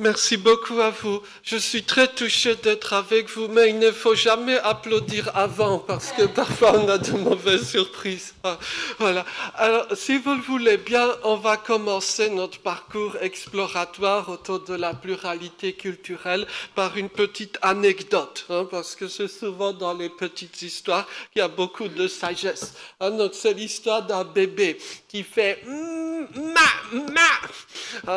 Merci beaucoup à vous. Je suis très touché d'être avec vous, mais il ne faut jamais applaudir avant parce que parfois on a de mauvaises surprises. Voilà. Alors, si vous le voulez bien, on va commencer notre parcours exploratoire autour de la pluralité culturelle par une petite anecdote, parce que c'est souvent dans les petites histoires qu'il y a beaucoup de sagesse. Donc, c'est l'histoire d'un bébé qui fait ma.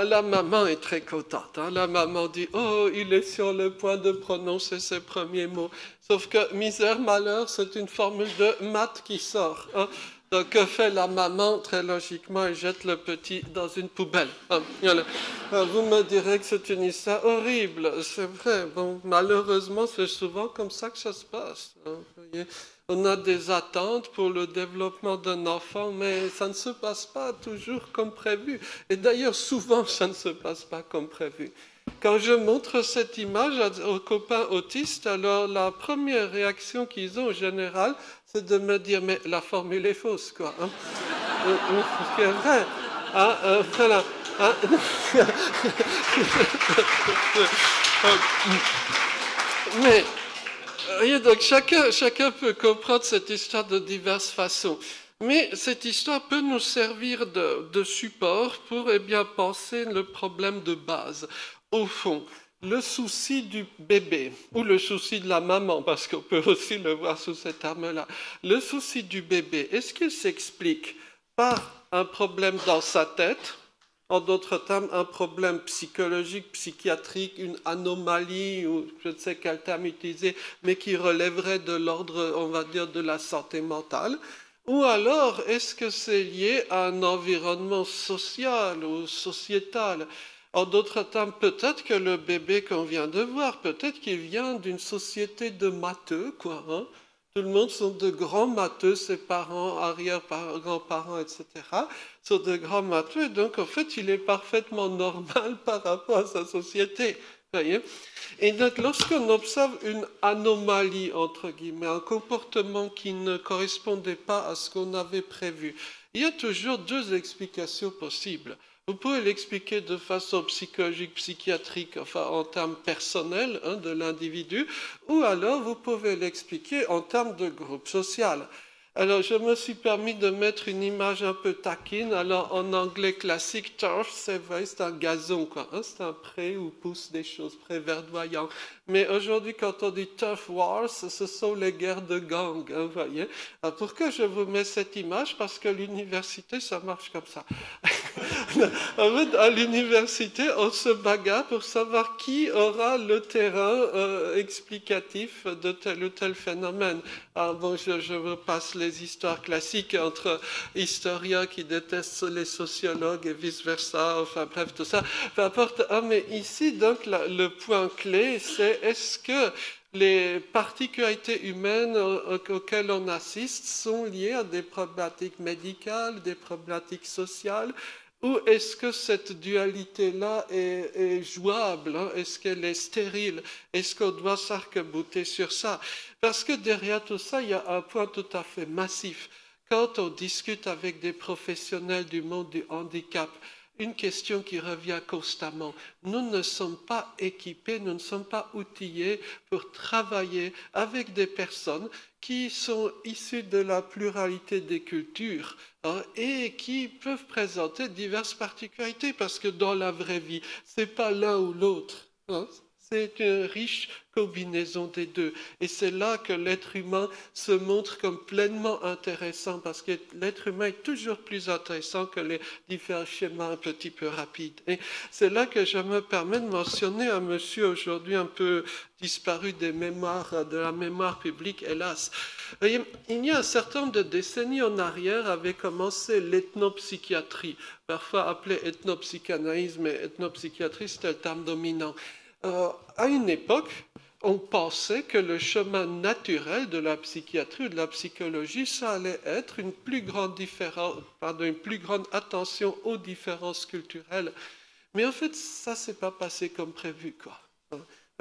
La maman est très contente. La maman dit « Oh, il est sur le point de prononcer ses premiers mots. » Sauf que misère, malheur, c'est une formule de maths qui sort. Donc, que fait la maman? Très logiquement, elle jette le petit dans une poubelle. Vous me direz que c'est une histoire horrible. C'est vrai. Bon, malheureusement, c'est souvent comme ça que ça se passe. Voyez, on a des attentes pour le développement d'un enfant, mais ça ne se passe pas toujours comme prévu. Et d'ailleurs, souvent, ça ne se passe pas comme prévu. Quand je montre cette image aux copains autistes, alors la première réaction qu'ils ont en général, c'est de me dire « mais la formule est fausse, quoi. » C'est vrai. Voilà. Mais, donc chacun peut comprendre cette histoire de diverses façons. Mais cette histoire peut nous servir de support pour penser le problème de base. Au fond, le souci du bébé, ou le souci de la maman, parce qu'on peut aussi le voir sous ces termes-là, le souci du bébé, est-ce qu'il s'explique par un problème dans sa tête, en d'autres termes, un problème psychologique, psychiatrique, une anomalie, ou je ne sais quel terme utiliser, mais qui relèverait de l'ordre, on va dire, de la santé mentale? Ou alors, est-ce que c'est lié à un environnement social ou sociétal? En d'autres termes, peut-être que le bébé qu'on vient de voir, peut-être qu'il vient d'une société de matheux, quoi. Tout le monde sont de grands matheux, ses parents, arrière-grands-parents, etc. sont de grands matheux, et donc en fait, il est parfaitement normal par rapport à sa société. Voyez? Et donc, lorsqu'on observe une anomalie, entre guillemets, un comportement qui ne correspondait pas à ce qu'on avait prévu, il y a toujours deux explications possibles. Vous pouvez l'expliquer de façon psychologique, psychiatrique, enfin en termes personnels de l'individu, ou alors vous pouvez l'expliquer en termes de groupe social. Alors, je me suis permis de mettre une image un peu taquine. Alors, en anglais classique, turf, c'est vrai, c'est un gazon, quoi. C'est un pré où poussent des choses, pré verdoyants. Mais aujourd'hui, quand on dit turf wars, ce sont les guerres de gangs, vous voyez. Alors, pourquoi je vous mets cette image? Parce que l'université, ça marche comme ça. En fait, à l'université, on se bagarre pour savoir qui aura le terrain explicatif de tel ou tel phénomène. Alors, bon, je vous passe les histoires classiques entre historiens qui détestent les sociologues et vice-versa, enfin bref, tout ça. Peu importe. Mais ici, donc, le point clé, c'est est-ce que les particularités humaines auxquelles on assiste sont liées à des problématiques médicales, des problématiques sociales, ou est-ce que cette dualité-là est jouable? Est-ce qu'elle est stérile? Est-ce qu'on doit s'arc-bouter sur ça? Parce que derrière tout ça, il y a un point tout à fait massif. Quand on discute avec des professionnels du monde du handicap, une question qui revient constamment. Nous ne sommes pas équipés, nous ne sommes pas outillés pour travailler avec des personnes qui sont issues de la pluralité des cultures et qui peuvent présenter diverses particularités parce que dans la vraie vie, ce n'est pas l'un ou l'autre. C'est une riche combinaison des deux. Et c'est là que l'être humain se montre comme pleinement intéressant, parce que l'être humain est toujours plus intéressant que les différents schémas un petit peu rapides. Et c'est là que je me permets de mentionner un monsieur aujourd'hui un peu disparu des mémoires, de la mémoire publique, hélas. Voyez, il y a un certain nombre de décennies en arrière avait commencé l'ethnopsychiatrie, parfois appelée ethnopsychanalyse, mais ethnopsychiatrie c'était le terme dominant. À une époque, on pensait que le chemin naturel de la psychiatrie ou de la psychologie, ça allait être une plus grande attention aux différences culturelles. Mais en fait, ça ne s'est pas passé comme prévu, quoi.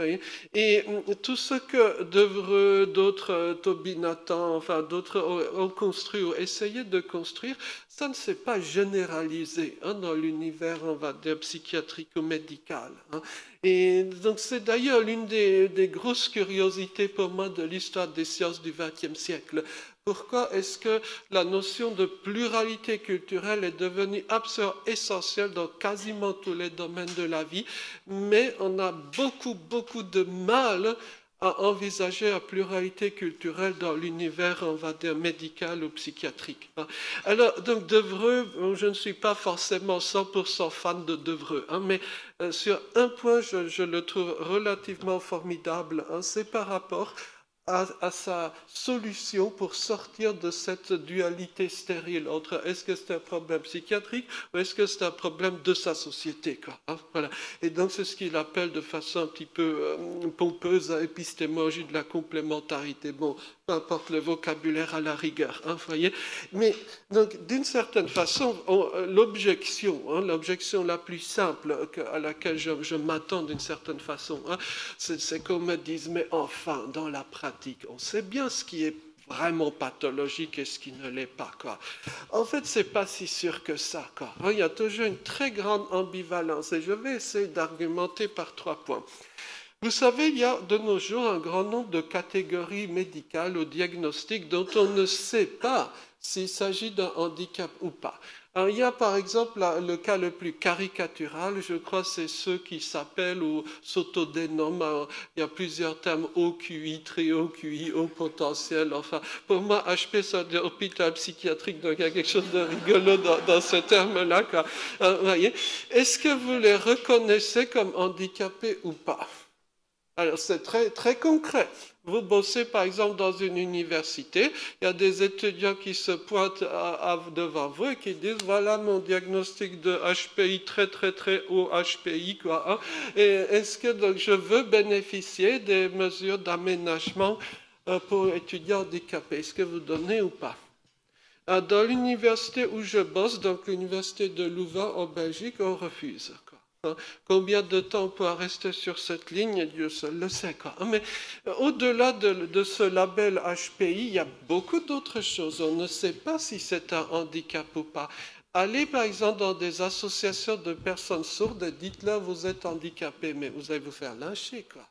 voyez. Et tout ce que Devreux, d'autres, Tobin-Nathan, enfin d'autres ont construit ou essayé de construire, ça ne s'est pas généralisé dans l'univers, on va dire, psychiatrico-médical. Et donc c'est d'ailleurs l'une des grosses curiosités pour moi de l'histoire des sciences du XXe siècle. Pourquoi est-ce que la notion de pluralité culturelle est devenue absolument essentielle dans quasiment tous les domaines de la vie, mais on a beaucoup de mal à envisager la pluralité culturelle dans l'univers, on va dire, médical ou psychiatrique. Alors, donc, Devreux, je ne suis pas forcément 100% fan de Devreux, mais sur un point, je le trouve relativement formidable, c'est par rapport à sa solution pour sortir de cette dualité stérile entre est-ce que c'est un problème psychiatrique ou est-ce que c'est un problème de sa société, quoi, voilà. Et donc c'est ce qu'il appelle de façon un petit peu pompeuse épistémologie de la complémentarité. Bon, peu importe le vocabulaire à la rigueur, vous voyez. Mais donc d'une certaine façon, l'objection la plus simple à laquelle je m'attends d'une certaine façon, c'est qu'on me dise mais enfin dans la pratique on sait bien ce qui est vraiment pathologique et ce qui ne l'est pas, quoi. En fait, c'est pas si sûr que ça, quoi. Il y a toujours une très grande ambivalence et je vais essayer d'argumenter par 3 points. Vous savez, il y a de nos jours un grand nombre de catégories médicales ou diagnostiques dont on ne sait pas s'il s'agit d'un handicap ou pas. Alors, il y a par exemple le cas le plus caricatural, je crois, c'est ceux qui s'appellent ou s'autodénomment, il y a plusieurs termes, haut QI, très haut QI, haut potentiel, enfin, pour moi, HP, ça veut dire hôpital psychiatrique, donc il y a quelque chose de rigolo dans ce terme-là. Voyez. Est-ce que vous les reconnaissez comme handicapés ou pas? Alors, c'est très concret. Vous bossez par exemple dans une université, il y a des étudiants qui se pointent devant vous et qui disent voilà mon diagnostic de HPI très haut HPI, quoi. Et est-ce que donc, je veux bénéficier des mesures d'aménagement pour étudiants handicapés? Est-ce que vous donnez ou pas? Dans l'université où je bosse, donc l'université de Louvain en Belgique, on refuse. Combien de temps on pourra rester sur cette ligne, Dieu seul le sait, quoi. Mais au-delà de ce label HPI, il y a beaucoup d'autres choses. On ne sait pas si c'est un handicap ou pas. Allez par exemple dans des associations de personnes sourdes et dites-leur vous êtes handicapé, mais vous allez vous faire lyncher, quoi.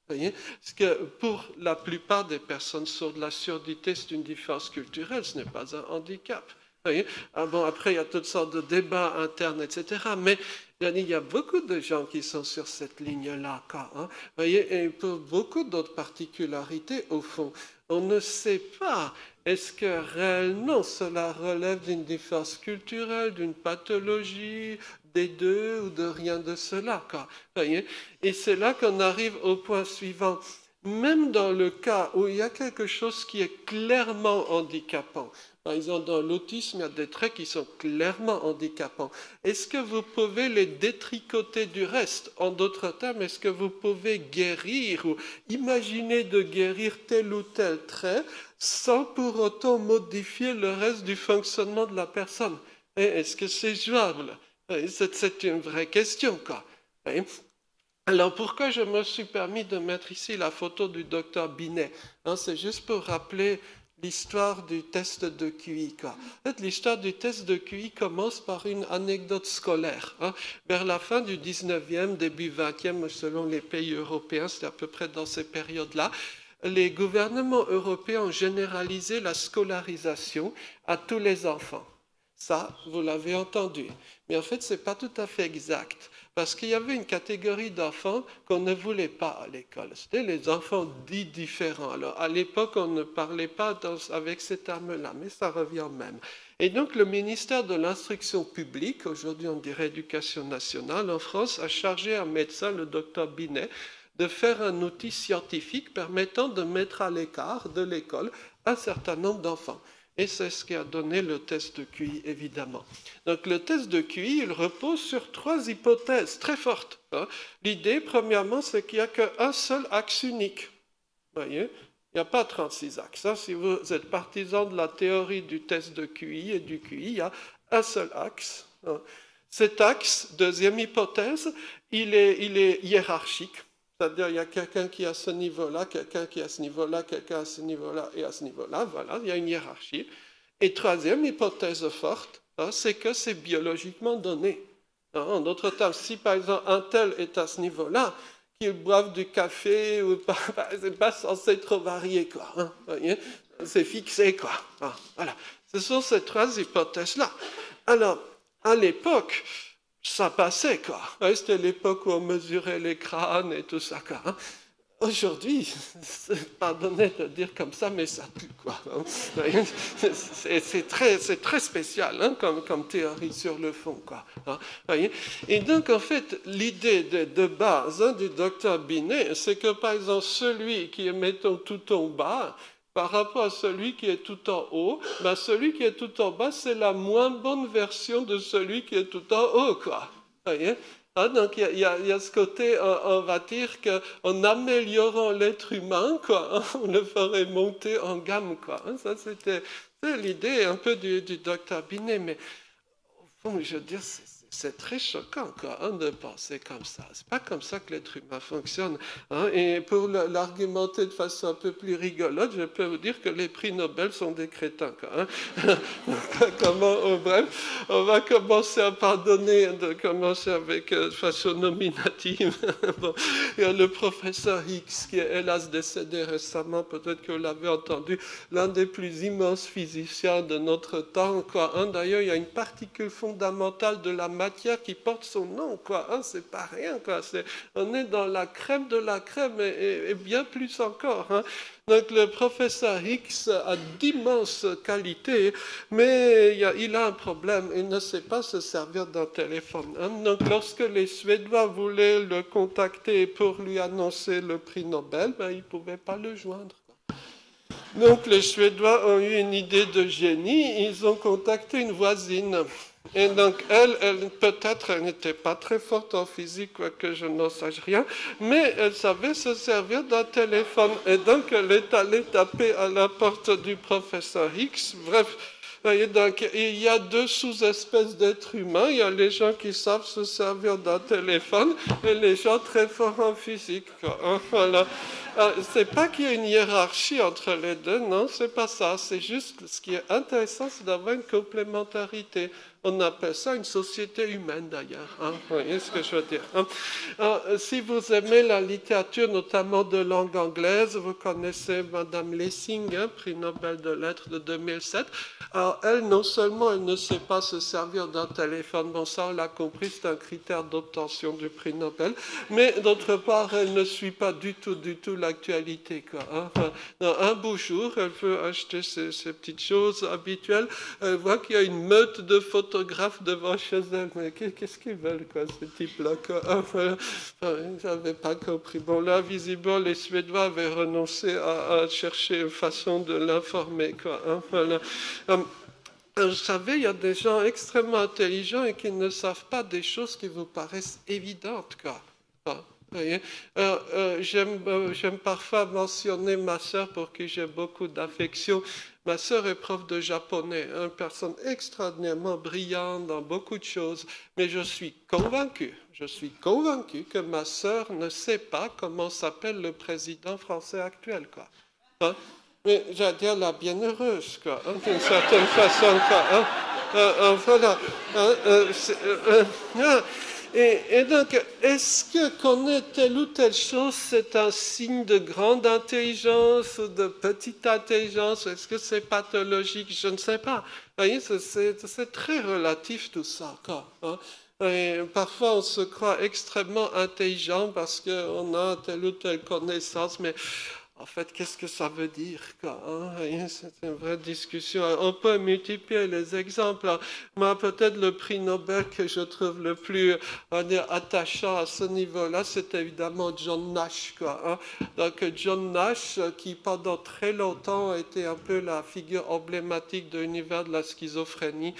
Vous voyez? Parce que pour la plupart des personnes sourdes, la surdité c'est une différence culturelle, ce n'est pas un handicap. Vous voyez? Bon, après il y a toutes sortes de débats internes, etc. Mais il y a beaucoup de gens qui sont sur cette ligne-là, vous voyez, et pour beaucoup d'autres particularités, au fond, on ne sait pas, est-ce que réellement cela relève d'une différence culturelle, d'une pathologie, des deux ou de rien de cela, vous voyez. Et c'est là qu'on arrive au point suivant. Même dans le cas où il y a quelque chose qui est clairement handicapant, par exemple, dans l'autisme, il y a des traits qui sont clairement handicapants. Est-ce que vous pouvez les détricoter du reste? En d'autres termes, est-ce que vous pouvez guérir ou imaginer de guérir tel ou tel trait sans pour autant modifier le reste du fonctionnement de la personne? Est-ce que c'est jouable? C'est une vraie question, quoi. Alors, pourquoi je me suis permis de mettre ici la photo du docteur Binet? C'est juste pour rappeler l'histoire du test de QI. En fait, l'histoire du test de QI commence par une anecdote scolaire. Vers la fin du 19e, début 20e, selon les pays européens, c'est à peu près dans ces périodes-là, les gouvernements européens ont généralisé la scolarisation à tous les enfants. Ça, vous l'avez entendu. Mais en fait, ce n'est pas tout à fait exact. Parce qu'il y avait une catégorie d'enfants qu'on ne voulait pas à l'école. C'était les enfants dits différents. Alors, à l'époque, on ne parlait pas avec ces termes-là, mais ça revient même. Et donc, le ministère de l'Instruction publique, aujourd'hui on dirait Éducation nationale en France, a chargé un médecin, le docteur Binet, de faire un outil scientifique permettant de mettre à l'écart de l'école un certain nombre d'enfants. Et c'est ce qui a donné le test de QI, évidemment. Donc le test de QI, il repose sur 3 hypothèses très fortes. L'idée, premièrement, c'est qu'il n'y a qu'un seul axe unique. Vous voyez? Il n'y a pas 36 axes. Si vous êtes partisan de la théorie du test de QI et du QI, il y a un seul axe. Cet axe, deuxième hypothèse, il est hiérarchique. C'est-à-dire, il y a quelqu'un qui est à ce niveau-là, quelqu'un qui est à ce niveau-là, quelqu'un à ce niveau-là et à ce niveau-là. Voilà, il y a une hiérarchie. Et troisième hypothèse forte, c'est que c'est biologiquement donné. En d'autres termes, si par exemple un tel est à ce niveau-là, qu'il boive du café, ou pas, c'est pas censé trop varier, quoi. C'est fixé, quoi. Voilà. Ce sont ces trois hypothèses-là. Alors, à l'époque, ça passait, quoi. C'était l'époque où on mesurait les crânes et tout ça, quoi. Aujourd'hui, pardonnez de dire comme ça, mais ça pue, quoi. C'est très spécial comme théorie sur le fond, quoi. Et donc, en fait, l'idée de base du docteur Binet, c'est que, par exemple, celui qui est, mettons, tout en bas, par rapport à celui qui est tout en haut, ben celui qui est tout en bas, c'est la moins bonne version de celui qui est tout en haut, quoi. Voyez? Donc il y a ce côté, on va dire qu'en améliorant l'être humain, quoi, on le ferait monter en gamme, quoi. Ça, c'était l'idée un peu du docteur Binet, mais au fond, je veux dire, c'est très choquant, quoi, de penser comme ça. C'est pas comme ça que l'être humain fonctionne. Et pour l'argumenter de façon un peu plus rigolote, je peux vous dire que les prix Nobel sont des crétins, quoi. Bref, on va commencer à pardonner, de commencer avec de façon nominative. Bon, il y a le professeur Higgs, qui est hélas décédé récemment, peut-être que vous l'avez entendu, l'un des plus immenses physiciens de notre temps, quoi. D'ailleurs, il y a une particule fondamentale de la matière qui porte son nom, quoi. C'est pas rien, quoi. On est dans la crème de la crème et bien plus encore. Donc le professeur Higgs a d'immenses qualités, mais il a un problème, il ne sait pas se servir d'un téléphone. Donc lorsque les Suédois voulaient le contacter pour lui annoncer le prix Nobel, ils ne pouvaient pas le joindre. Donc les Suédois ont eu une idée de génie, ils ont contacté une voisine. Et donc elle peut-être, elle n'était pas très forte en physique, quoique je n'en sache rien, mais elle savait se servir d'un téléphone. Et donc elle est allée taper à la porte du professeur Higgs. Bref, donc, il y a deux sous-espèces d'êtres humains. Il y a les gens qui savent se servir d'un téléphone et les gens très forts en physique, quoi. Voilà. C'est pas qu'il y ait une hiérarchie entre les deux, non, c'est pas ça. C'est juste, ce qui est intéressant, c'est d'avoir une complémentarité. On appelle ça une société humaine, d'ailleurs. Vous voyez ce que je veux dire. Si vous aimez la littérature, notamment de langue anglaise, vous connaissez Madame Lessing, prix Nobel de lettres de 2007. Alors, elle, non seulement elle ne sait pas se servir d'un téléphone, bon ça on l'a compris, c'est un critère d'obtention du prix Nobel, mais d'autre part, elle ne suit pas du tout l'actualité, quoi. Un beau jour, elle veut acheter ces petites choses habituelles, elle voit qu'il y a une meute de photographes devant chez elle, mais qu'est-ce qu'ils veulent, quoi, ces types-là, quoi. J'avais pas compris. Bon, là, visiblement, les Suédois avaient renoncé à chercher une façon de l'informer, quoi. Voilà. Vous savez, il y a des gens extrêmement intelligents et qui ne savent pas des choses qui vous paraissent évidentes, quoi. J'aime parfois mentionner ma sœur pour qui j'ai beaucoup d'affection. Ma sœur est prof de japonais, une personne extraordinairement brillante dans beaucoup de choses, mais je suis convaincu que ma sœur ne sait pas comment s'appelle le président français actuel, quoi. Mais j'allais dire la bienheureuse, quoi, d'une certaine façon, quoi. Voilà. Et donc, est-ce que connaître telle ou telle chose, c'est un signe de grande intelligence ou de petite intelligence? Est-ce que c'est pathologique? Je ne sais pas. Vous voyez, c'est très relatif tout ça, quoi. Et parfois, on se croit extrêmement intelligent parce qu'on a telle ou telle connaissance, mais en fait, qu'est-ce que ça veut dire, quoi, C'est une vraie discussion. On peut multiplier les exemples. Moi, peut-être le prix Nobel que je trouve le plus attachant à ce niveau-là, c'est évidemment John Nash, quoi. Donc, John Nash, qui pendant très longtemps était un peu la figure emblématique de l'univers de la schizophrénie.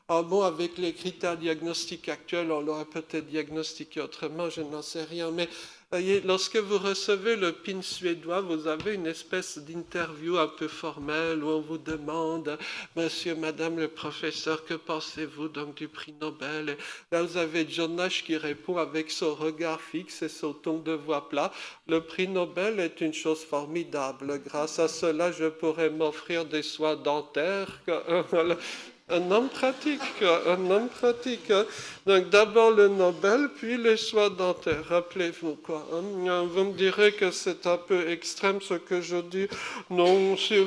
Bon, avec les critères diagnostiques actuels, on l'aurait peut-être diagnostiqué autrement, je n'en sais rien, mais voyez, lorsque vous recevez le PIN suédois, vous avez une espèce d'interview un peu formelle où on vous demande, monsieur, madame le professeur, que pensez-vous donc du prix Nobel? Et là, vous avez John Nash qui répond avec son regard fixe et son ton de voix plat. Le prix Nobel est une chose formidable. Grâce à cela, je pourrais m'offrir des soins dentaires. Un homme pratique, un homme pratique. Donc d'abord le Nobel, puis les soins dentaires, rappelez-vous quoi. Vous me direz que c'est un peu extrême ce que je dis. Non, si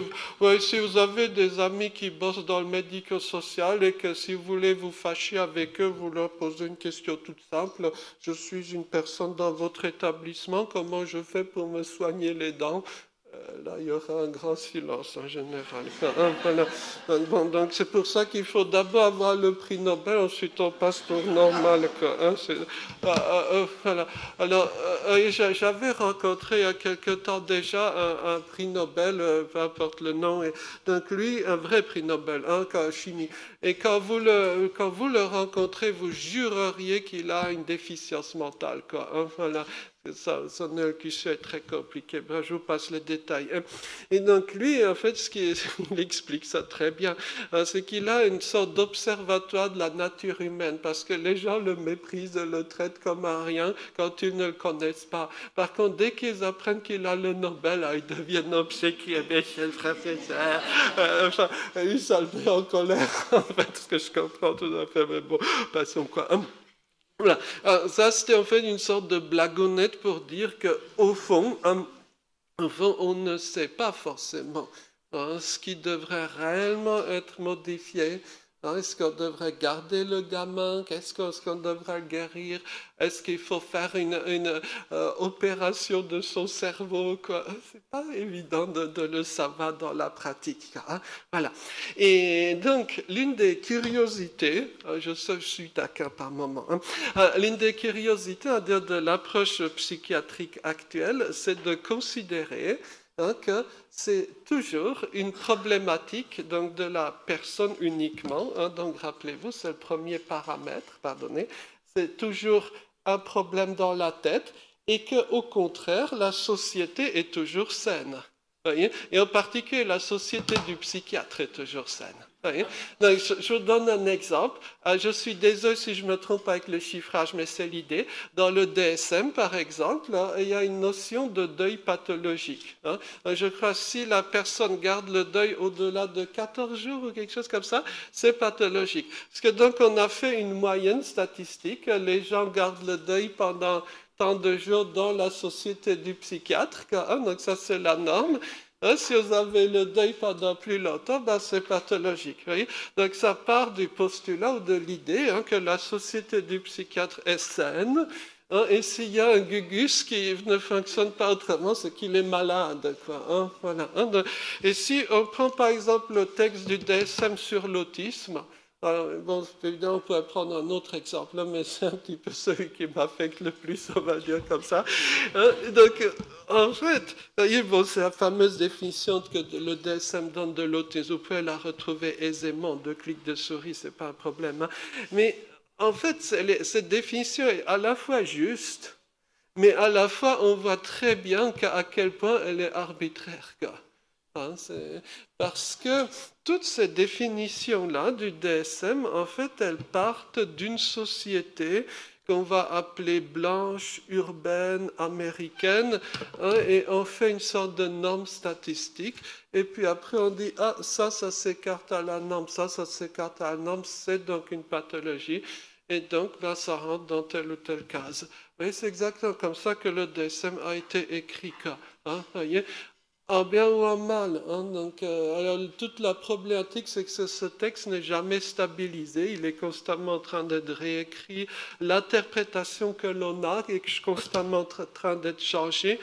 vous avez des amis qui bossent dans le médico-social et que si vous voulez vous fâcher avec eux, vous leur posez une question toute simple. Je suis une personne dans votre établissement, comment je fais pour me soigner les dents? Là, il y aura un grand silence en général. Voilà. Bon, donc c'est pour ça qu'il faut d'abord avoir le prix Nobel, ensuite on passe pour normal. Voilà. Alors, j'avais rencontré il y a quelque temps déjà un prix Nobel, peu importe le nom, et donc lui, un vrai prix Nobel, en chimie. Et quand vous le rencontrez, vous jureriez qu'il a une déficience mentale. Voilà. Son élocution est très compliquée. Ben, je vous passe les détails. Et donc lui, en fait, il explique ça très bien, c'est qu'il a une sorte d'observatoire de la nature humaine, parce que les gens le méprisent, le traitent comme un rien quand ils ne le connaissent pas. Par contre, dès qu'ils apprennent qu'il a le Nobel, ils deviennent obséquiés. Monsieur le professeur, enfin, ça le met en colère, en fait, ce que je comprends tout à fait, mais bon, passons quoi. Voilà. Alors, ça, c'était en fait une sorte de blagounette pour dire qu'au fond, on ne sait pas forcément ce qui devrait réellement être modifié. Est-ce qu'on devrait garder le gamin? Qu'est-ce qu'on devrait guérir? Est-ce qu'il faut faire une opération de son cerveau? C'est pas évident de le savoir dans la pratique. Voilà. Et donc, l'une des curiosités, je suis taquin par moment, l'une des curiosités de l'approche psychiatrique actuelle, c'est de considérer que c'est toujours une problématique donc, de la personne uniquement. Donc, rappelez-vous, c'est le premier paramètre, pardonnez. C'est toujours un problème dans la tête et qu'au contraire, la société est toujours saine. Voyez. Et en particulier, la société du psychiatre est toujours saine. Donc, je vous donne un exemple. Je suis désolé si je me trompe avec le chiffrage, mais c'est l'idée. Dans le DSM, par exemple, il y a une notion de deuil pathologique. Je crois que si la personne garde le deuil au-delà de 14 jours ou quelque chose comme ça, c'est pathologique. Parce que donc, on a fait une moyenne statistique. Les gens gardent le deuil pendant tant de jours dans la société du psychiatre. Donc, ça, c'est la norme. Si vous avez le deuil pendant plus longtemps, c'est pathologique. Voyez. Donc ça part du postulat ou de l'idée que la société du psychiatre est saine. Et s'il y a un gugus qui ne fonctionne pas autrement, c'est qu'il est malade. Voilà. Et si on prend par exemple le texte du DSM sur l'autisme, alors, bon, évidemment, on pourrait prendre un autre exemple, mais c'est un petit peu celui qui m'affecte le plus, on va dire comme ça. Donc, en fait, voyez, bon, c'est la fameuse définition que le DSM donne de l'autisme. Vous pouvez la retrouver aisément, 2 clics de souris, c'est pas un problème. Mais en fait, cette définition est à la fois juste, mais à la fois, on voit très bien à quel point elle est arbitraire. Parce que toutes ces définitions-là du DSM, en fait, elles partent d'une société qu'on va appeler blanche, urbaine, américaine, et on fait une sorte de norme statistique, et puis après on dit, ça s'écarte à la norme, ça s'écarte à la norme, c'est donc une pathologie, et donc ça rentre dans telle ou telle case. Vous voyez, c'est exactement comme ça que le DSM a été écrit. Voyez, en bien ou en mal. Donc, alors, toute la problématique, c'est que ce texte n'est jamais stabilisé. Il est constamment en train d'être réécrit. L'interprétation que l'on a est constamment en train d'être changée.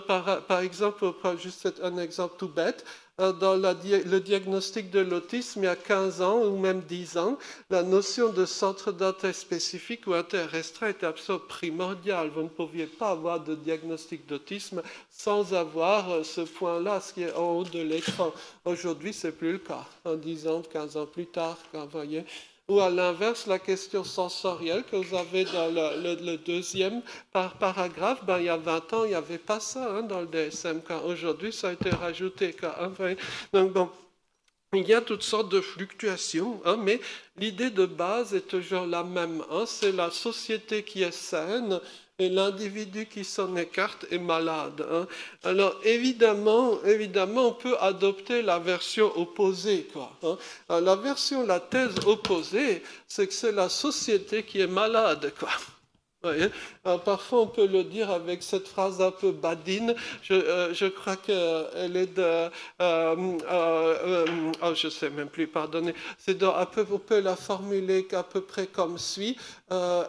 Par exemple, pour prendre juste un exemple tout bête, dans le diagnostic de l'autisme, il y a 15 ans ou même 10 ans, la notion de centre d'intérêt spécifique ou intérêt restreint était absolument primordiale. Vous ne pouviez pas avoir de diagnostic d'autisme sans avoir ce point-là, ce qui est en haut de l'écran. Aujourd'hui, ce n'est plus le cas. En 10 ans, 15 ans plus tard, vous voyez. ou à l'inverse, la question sensorielle que vous avez dans le deuxième paragraphe, ben, il y a 20 ans, il n'y avait pas ça dans le DSM. Aujourd'hui, ça a été rajouté. Donc, bon, il y a toutes sortes de fluctuations, mais l'idée de base est toujours la même. C'est la société qui est saine et l'individu qui s'en écarte est malade. Alors évidemment, on peut adopter la version opposée. La thèse opposée, c'est que c'est la société qui est malade. Ouais. Alors, parfois, on peut le dire avec cette phrase un peu badine. Je crois qu'elle est de... je ne sais même plus, pardonnez. On peut la formuler à peu près comme suit.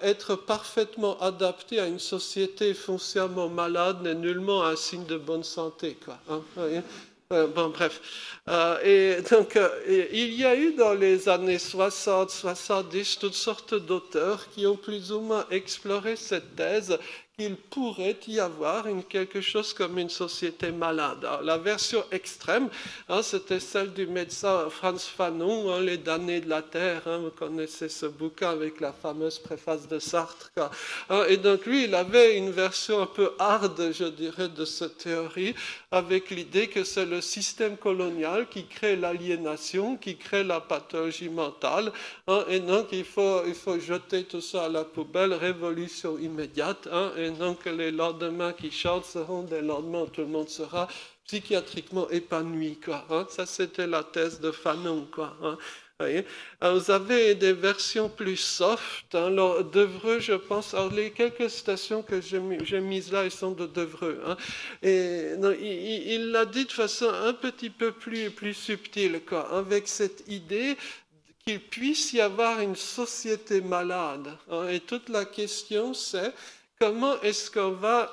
Être parfaitement adapté à une société foncièrement malade n'est nullement un signe de bonne santé. Bon, bref. Et donc, il y a eu dans les années 60, 70, toutes sortes d'auteurs qui ont plus ou moins exploré cette thèse qu'il pourrait y avoir quelque chose comme une société malade. Alors, la version extrême, c'était celle du médecin Frantz Fanon, Les damnés de la Terre. Vous connaissez ce bouquin avec la fameuse préface de Sartre. Et donc, lui, il avait une version un peu hard, je dirais, de cette théorie, avec l'idée que c'est le système colonial qui crée l'aliénation, qui crée la pathologie mentale. Et donc, il faut jeter tout ça à la poubelle, révolution immédiate. Et donc, les lendemains qui chantent seront des lendemains où tout le monde sera psychiatriquement épanoui. Ça, c'était la thèse de Fanon. Alors, vous avez des versions plus soft. Alors, Devreux, je pense, alors les quelques citations que j'ai mises là, elles sont de Devreux. Et non, il l'a dit de façon un petit peu plus subtile, avec cette idée qu'il puisse y avoir une société malade. Et toute la question, c'est comment est-ce qu'on va,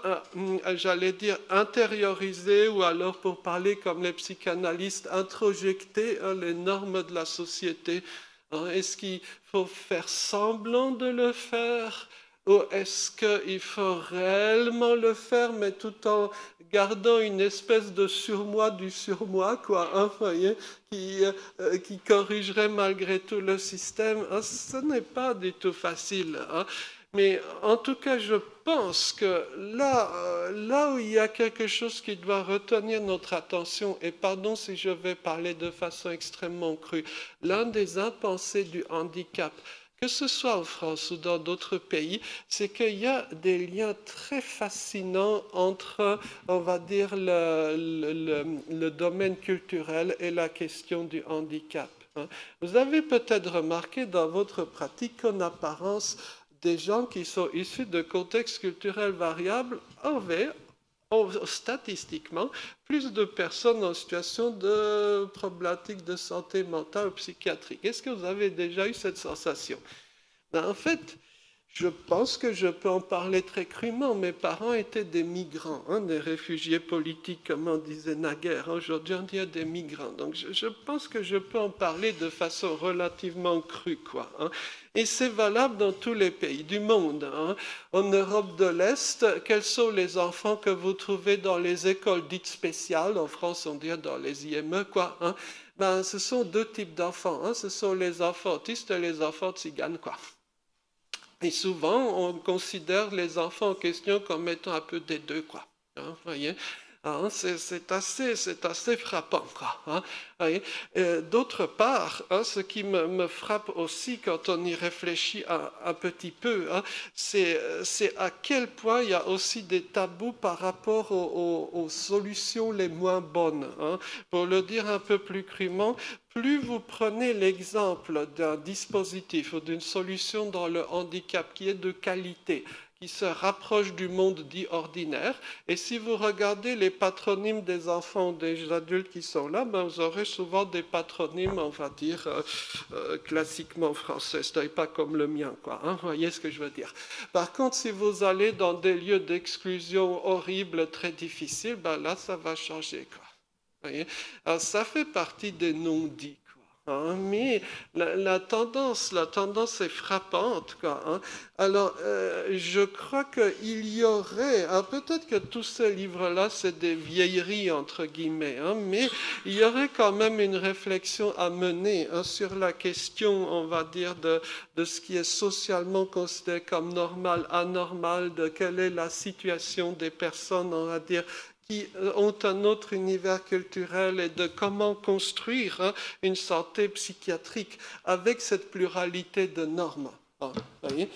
j'allais dire, intérioriser, ou alors pour parler comme les psychanalystes, introjecter les normes de la société? Est-ce qu'il faut faire semblant de le faire, ou est-ce qu'il faut réellement le faire, mais tout en gardant une espèce de surmoi du surmoi, qui corrigerait malgré tout le système? Ce n'est pas du tout facile. Mais en tout cas, je pense que là où il y a quelque chose qui doit retenir notre attention, et pardon si je vais parler de façon extrêmement crue, l'un des impensés du handicap, que ce soit en France ou dans d'autres pays, c'est qu'il y a des liens très fascinants entre, on va dire, le domaine culturel et la question du handicap. Vous avez peut-être remarqué dans votre pratique qu'en apparence, des gens qui sont issus de contextes culturels variables ont statistiquement plus de personnes en situation de problématique de santé mentale ou psychiatrique. Est-ce que vous avez déjà eu cette sensation? En fait, je pense que je peux en parler très crûment. Mes parents étaient des migrants, des réfugiés politiques, comme on disait naguère. Aujourd'hui, on dit des migrants. Donc, je pense que je peux en parler de façon relativement crue, Et c'est valable dans tous les pays du monde. En Europe de l'Est, quels sont les enfants que vous trouvez dans les écoles dites spéciales? En France, on dit dans les IME, ce sont deux types d'enfants. Ce sont les enfants autistes et les enfants tziganes, Et souvent, on considère les enfants en question comme étant un peu des deux, voyez? C'est assez frappant, D'autre part, ce qui me frappe aussi quand on y réfléchit un petit peu, c'est à quel point il y a aussi des tabous par rapport aux solutions les moins bonnes. Pour le dire un peu plus crûment, plus vous prenez l'exemple d'un dispositif ou d'une solution dans le handicap qui est de qualité, qui se rapproche du monde dit ordinaire. Et si vous regardez les patronymes des enfants ou des adultes qui sont là, vous aurez souvent des patronymes, on va dire, classiquement français, c'est-à-dire pas comme le mien, Vous voyez ce que je veux dire? Par contre, si vous allez dans des lieux d'exclusion horribles, très difficiles, là, ça va changer, Voyez? Alors, ça fait partie des non-dits, hein, mais la tendance est frappante, quoi, hein. Alors, je crois qu'il y aurait, peut-être que tous ces livres-là, c'est des vieilleries, entre guillemets, hein, mais il y aurait quand même une réflexion à mener, hein, sur la question, on va dire, de ce qui est socialement considéré comme normal, anormal, de quelle est la situation des personnes, on va dire, qui ont un autre univers culturel et de comment construire, hein, une santé psychiatrique avec cette pluralité de normes. Voyez,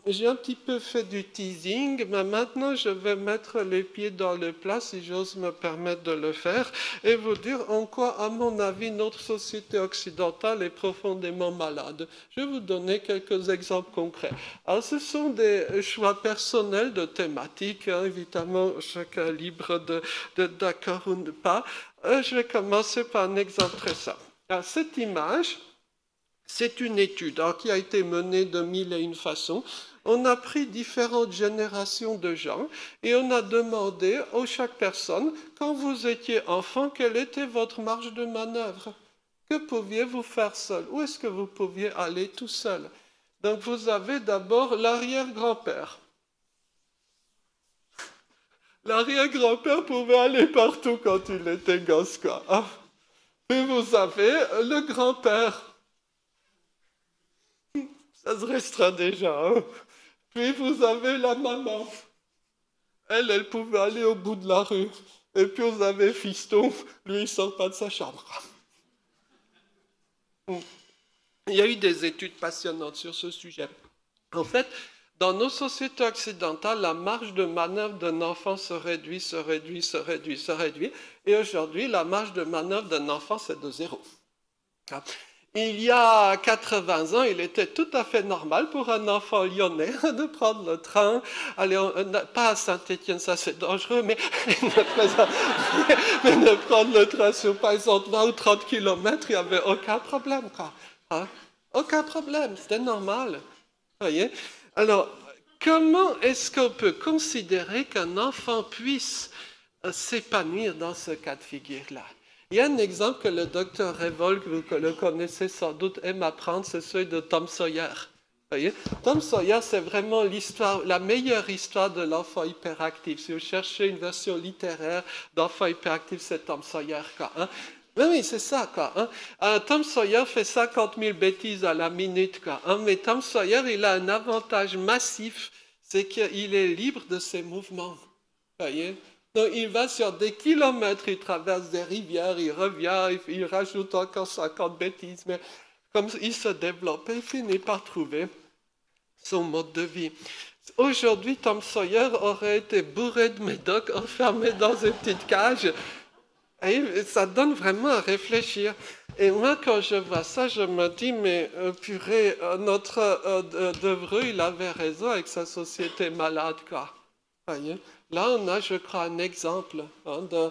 j'ai un petit peu fait du teasing, mais maintenant je vais mettre les pieds dans le plat, si j'ose me permettre de le faire, et vous dire en quoi, à mon avis, notre société occidentale est profondément malade. Je vais vous donner quelques exemples concrets. Alors, ce sont des choix personnels de thématiques, hein, évidemment, chacun libre de d'accord ou pas. Je vais commencer par un exemple très simple. Alors, cette image, c'est une étude, hein, qui a été menée de mille et une façons. On a pris différentes générations de gens et on a demandé à chaque personne, quand vous étiez enfant, quelle était votre marge de manœuvre? Que pouviez-vous faire seul? Où est-ce que vous pouviez aller tout seul? Donc vous avez d'abord l'arrière-grand-père. L'arrière-grand-père pouvait aller partout quand il était gosse, quoi, hein. Puis vous avez le grand-père. Ça se restera déjà, hein. Puis vous avez la maman. Elle pouvait aller au bout de la rue. Et puis vous avez Fiston, lui, il ne sort pas de sa chambre. Il y a eu des études passionnantes sur ce sujet. En fait, dans nos sociétés occidentales, la marge de manœuvre d'un enfant se réduit. Et aujourd'hui, la marge de manœuvre d'un enfant, c'est de 0. Il y a 80 ans, il était tout à fait normal pour un enfant lyonnais de prendre le train, aller pas à Saint-Étienne, ça c'est dangereux, mais de prendre le train sur par exemple 20 ou 30 km, il n'y avait aucun problème, quoi, hein? Aucun problème, c'était normal. Voyez? Alors, comment est-ce qu'on peut considérer qu'un enfant puisse s'épanouir dans ce cas de figure-là? Il y a un exemple que le docteur Revolk, vous le connaissez sans doute, aime apprendre, c'est celui de Tom Sawyer. Voyez? Tom Sawyer, c'est vraiment l'histoire, la meilleure histoire de l'enfant hyperactif. Si vous cherchez une version littéraire d'enfant hyperactif, c'est Tom Sawyer, quoi, hein? Oui, c'est ça, quoi, hein? Tom Sawyer fait 50 000 bêtises à la minute, quoi, hein? Mais Tom Sawyer, il a un avantage massif, c'est qu'il est libre de ses mouvements. Voyez? Donc, il va sur des kilomètres, il traverse des rivières, il revient, il rajoute encore 50 bêtises, mais comme il se développe, il finit par trouver son mode de vie. Aujourd'hui, Tom Sawyer aurait été bourré de médocs, enfermé dans une petite cage, et ça donne vraiment à réfléchir. Et moi, quand je vois ça, je me dis, mais purée, notre Devereux, il avait raison avec sa société malade, quoi. Voyez? Là, on a, je crois, un exemple, hein, de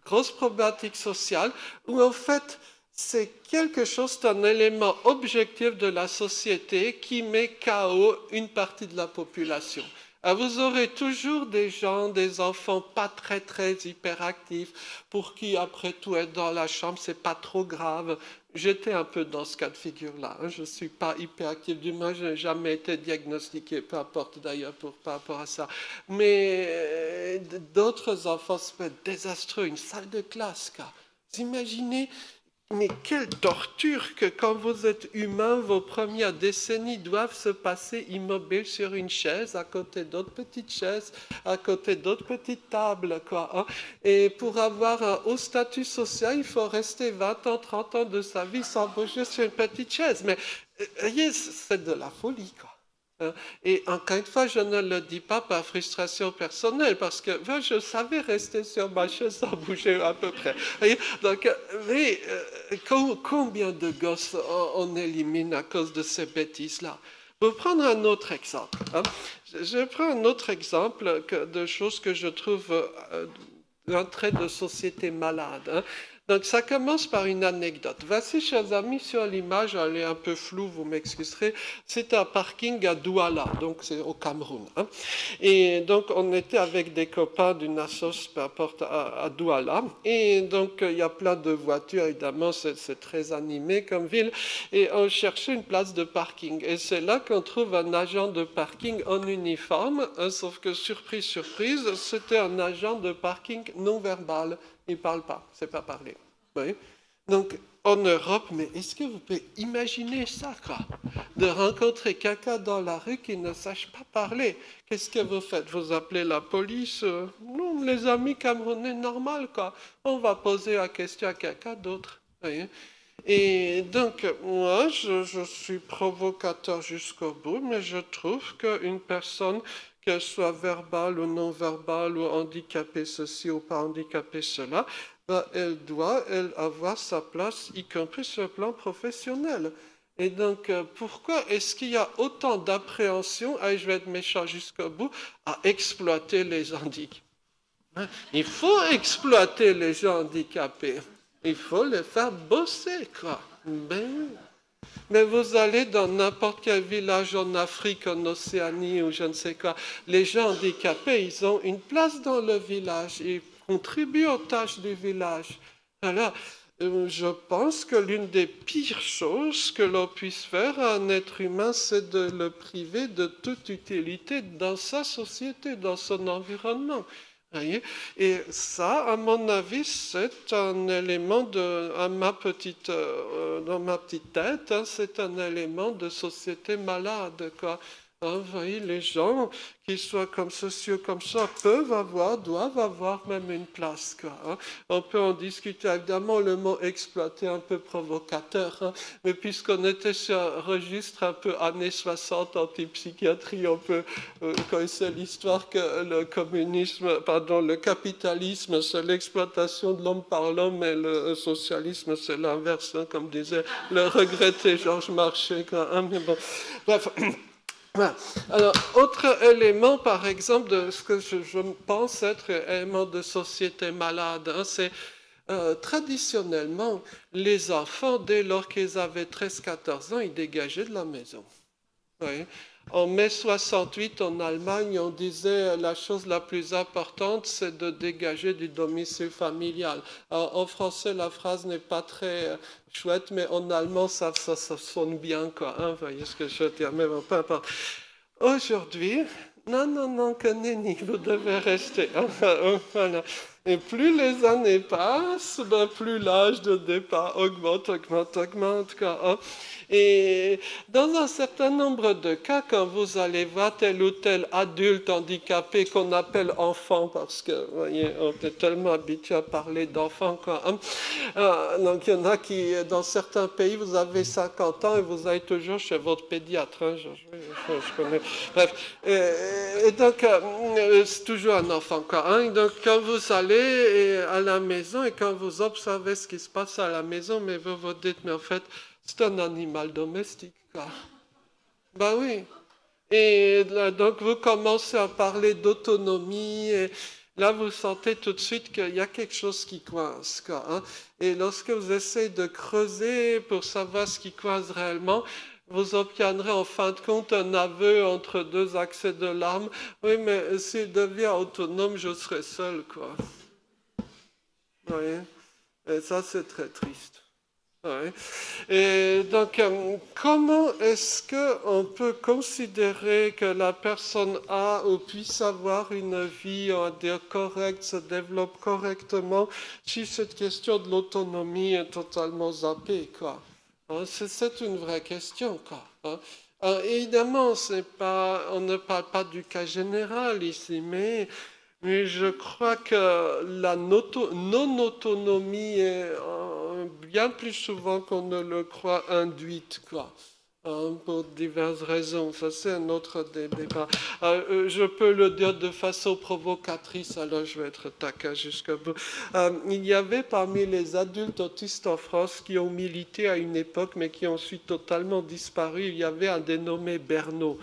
grosse problématique sociale où, en fait, c'est quelque chose d'un élément objectif de la société qui met KO une partie de la population. Alors, vous aurez toujours des gens, des enfants pas très hyperactifs, pour qui, après tout, être dans la chambre, c'est pas trop grave. J'étais un peu dans ce cas de figure-là, hein. Je ne suis pas hyperactif, du moins je n'ai jamais été diagnostiqué, peu importe d'ailleurs par rapport à ça. Mais d'autres enfants, ça peut être désastreux, une salle de classe, quoi. Vous imaginez, mais quelle torture que quand vous êtes humain, vos premières décennies doivent se passer immobiles sur une chaise, à côté d'autres petites chaises, à côté d'autres petites tables, quoi, hein. Et pour avoir un haut statut social, il faut rester 20 ans, 30 ans de sa vie sans bouger sur une petite chaise. Mais voyez, c'est de la folie, quoi. Et encore une fois, je ne le dis pas par frustration personnelle, parce que je savais rester sur ma chaise sans bouger à peu près. Donc, mais, combien de gosses on élimine à cause de ces bêtises-là? Pour prendre un autre exemple, hein, je prends un autre exemple de choses que je trouve un trait de société malade, hein. Donc ça commence par une anecdote. Voici, chers amis, sur l'image, elle est un peu floue, vous m'excuserez. C'est un parking à Douala, donc c'est au Cameroun. Hein. Et donc on était avec des copains d'une assoce, peu importe, à Douala. Et donc il y a plein de voitures, évidemment, c'est très animé comme ville. Et on cherchait une place de parking. Et c'est là qu'on trouve un agent de parking en uniforme, hein, sauf que surprise, surprise, c'était un agent de parking non verbal. Il ne parle pas, c'est pas parler. Oui. Donc, en Europe, mais est-ce que vous pouvez imaginer ça, quoi? De rencontrer quelqu'un dans la rue qui ne sache pas parler. Qu'est-ce que vous faites? Vous appelez la police? Non, les amis camerounais, normal, quoi. On va poser la question à quelqu'un d'autre. Oui. Et donc, moi, je suis provocateur jusqu'au bout, mais je trouve qu'une personne, qu'elle soit verbale ou non verbale, ou handicapée ceci ou pas handicapée cela, elle doit avoir sa place, y compris sur le plan professionnel. Et donc, pourquoi est-ce qu'il y a autant d'appréhension, je vais être méchant jusqu'au bout, à exploiter les handicapés? Il faut exploiter les gens handicapés. Il faut les faire bosser, quoi. Mais vous allez dans n'importe quel village en Afrique, en Océanie ou je ne sais quoi, les gens handicapés, ils ont une place dans le village, ils contribuent aux tâches du village. Alors, je pense que l'une des pires choses que l'on puisse faire à un être humain, c'est de le priver de toute utilité dans sa société, dans son environnement. Et ça, à mon avis, c'est un élément dans ma petite tête, hein, c'est un élément de société malade, quoi. Hein, vous voyez, les gens, qu'ils soient comme ceci ou comme ça, doivent avoir même une place, quoi. Hein. On peut en discuter, évidemment, le mot exploiter un peu provocateur, hein, mais puisqu'on était sur un registre un peu années 60 anti-psychiatrie, on peut connaître l'histoire que le capitalisme, c'est l'exploitation de l'homme par l'homme, et le socialisme, c'est l'inverse, hein, comme disait le regretté Georges Marchais, quoi. Hein, mais bon, bref. Voilà. Alors, autre élément, par exemple, de ce que je pense être un élément de société malade, hein, c'est traditionnellement, les enfants, dès lors qu'ils avaient 13-14 ans, ils dégageaient de la maison. Oui. En mai 68, en Allemagne, on disait la chose la plus importante, c'est de dégager du domicile familial. Alors, en français, la phrase n'est pas très chouette, mais en allemand, ça sonne bien, quoi. Hein, vous voyez ce que je veux dire, mais bon, peu importe. Aujourd'hui, non, que nenni, vous devez rester. Voilà. Et plus les années passent, plus l'âge de départ augmente, quoi. Hein. Et dans un certain nombre de cas, quand vous allez voir tel ou tel adulte handicapé qu'on appelle enfant, parce que, vous voyez, on est tellement habitué à parler d'enfant, quoi. Hein. Donc, il y en a qui, dans certains pays, vous avez 50 ans et vous allez toujours chez votre pédiatre. Hein, je connais. Bref. Et donc, c'est toujours un enfant, quoi. Hein. Donc, quand vous allez à la maison et quand vous observez ce qui se passe à la maison, mais vous vous dites, mais en fait, c'est un animal domestique, quoi. Ben oui. Et là, donc, vous commencez à parler d'autonomie, et là, vous sentez tout de suite qu'il y a quelque chose qui coince, quoi. Hein. Et lorsque vous essayez de creuser pour savoir ce qui coince réellement, vous obtiendrez en fin de compte un aveu entre deux accès de larmes. Oui, mais s'il devient autonome, je serai seul, quoi. Vous voyez? Et ça, c'est très triste. Ouais. Et donc, comment est-ce qu'on peut considérer que la personne a ou puisse avoir une vie, on va dire, correcte, se développe correctement, si cette question de l'autonomie est totalement zappée, quoi? Hein, c'est une vraie question, quoi. Hein. Alors, évidemment, on ne parle pas du cas général ici, mais je crois que la non-autonomie est bien plus souvent qu'on ne le croit induite, quoi. Hein, pour diverses raisons. Ça, c'est un autre débat. Je peux le dire de façon provocatrice, alors je vais être taquin jusqu'au bout. Il y avait parmi les adultes autistes en France qui ont milité à une époque, mais qui ont ensuite totalement disparu. Il y avait un dénommé Bernot.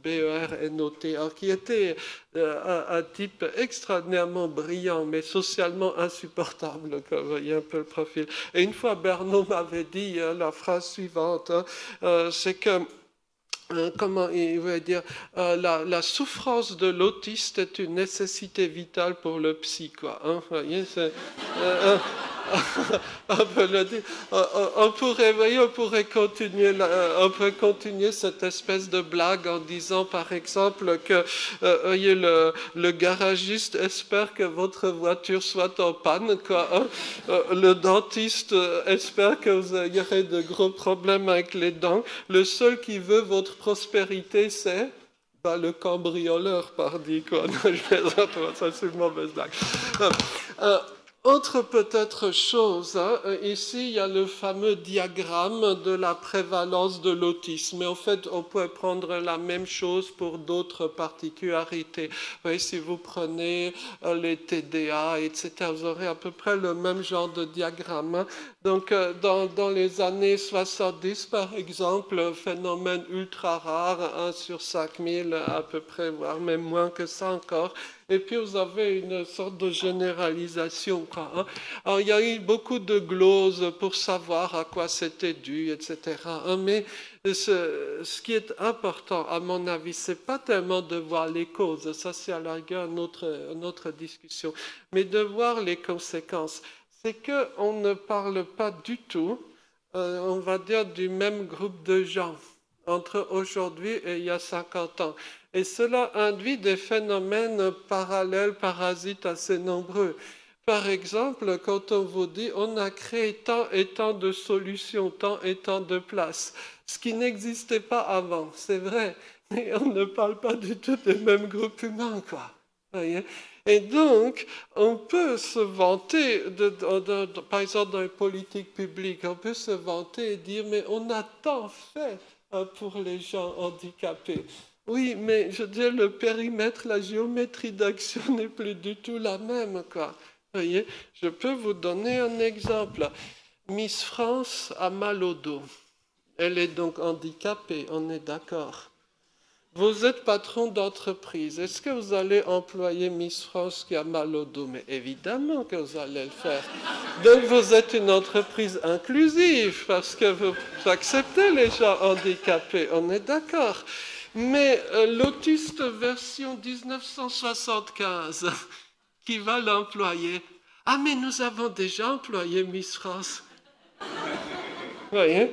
Bernota, qui était un type extraordinairement brillant, mais socialement insupportable, comme vous voyez un peu le profil. Et une fois, Bernaud m'avait dit la phrase suivante, c'est que comment il veut dire, la souffrance de l'autiste est une nécessité vitale pour le psy, quoi. Hein, voyez, on peut le dire. On pourrait continuer, on pourrait continuer cette espèce de blague en disant, par exemple, que voyez, le garagiste espère que votre voiture soit en panne, quoi. Hein. Le dentiste espère que vous aurez de gros problèmes avec les dents. Le seul qui veut votre prospérité, c'est le cambrioleur, pardi, quoi. Non, je plaisante, ça c'est une mauvaise blague. Autre peut-être chose, hein, ici il y a le fameux diagramme de la prévalence de l'autisme. Mais en fait, on peut prendre la même chose pour d'autres particularités. Vous voyez, si vous prenez les TDA, etc., vous aurez à peu près le même genre de diagramme. Hein. Donc, dans les années 70, par exemple, phénomène ultra rare, 1 sur 5000 à peu près, voire même moins que ça encore. Et puis vous avez une sorte de généralisation, quoi, hein. Alors il y a eu beaucoup de gloses pour savoir à quoi c'était dû, etc. Hein, mais ce qui est important, à mon avis, c'est pas tellement de voir les causes, ça c'est à la rigueur une autre discussion, mais de voir les conséquences. C'est qu'on ne parle pas du tout, on va dire, du même groupe de gens entre aujourd'hui et il y a 50 ans. Et cela induit des phénomènes parallèles, parasites assez nombreux. Par exemple, quand on vous dit on a créé tant et tant de solutions, tant et tant de places, ce qui n'existait pas avant, c'est vrai, mais on ne parle pas du tout des mêmes groupes humains, quoi. Voyez? Et donc, on peut se vanter, par exemple dans les politiques publiques, on peut se vanter et dire mais on a tant fait pour les gens handicapés. Oui, mais je veux dire, le périmètre, la géométrie d'action n'est plus du tout la même, quoi. Vous voyez, je peux vous donner un exemple. Miss France a mal au dos. Elle est donc handicapée, on est d'accord. Vous êtes patron d'entreprise. Est-ce que vous allez employer Miss France qui a mal au dos? Mais évidemment que vous allez le faire. Donc vous êtes une entreprise inclusive parce que vous acceptez les gens handicapés. On est d'accord. Mais l'autiste version 1975, qui va l'employer? Ah, mais nous avons déjà employé Miss France. Vous voyez?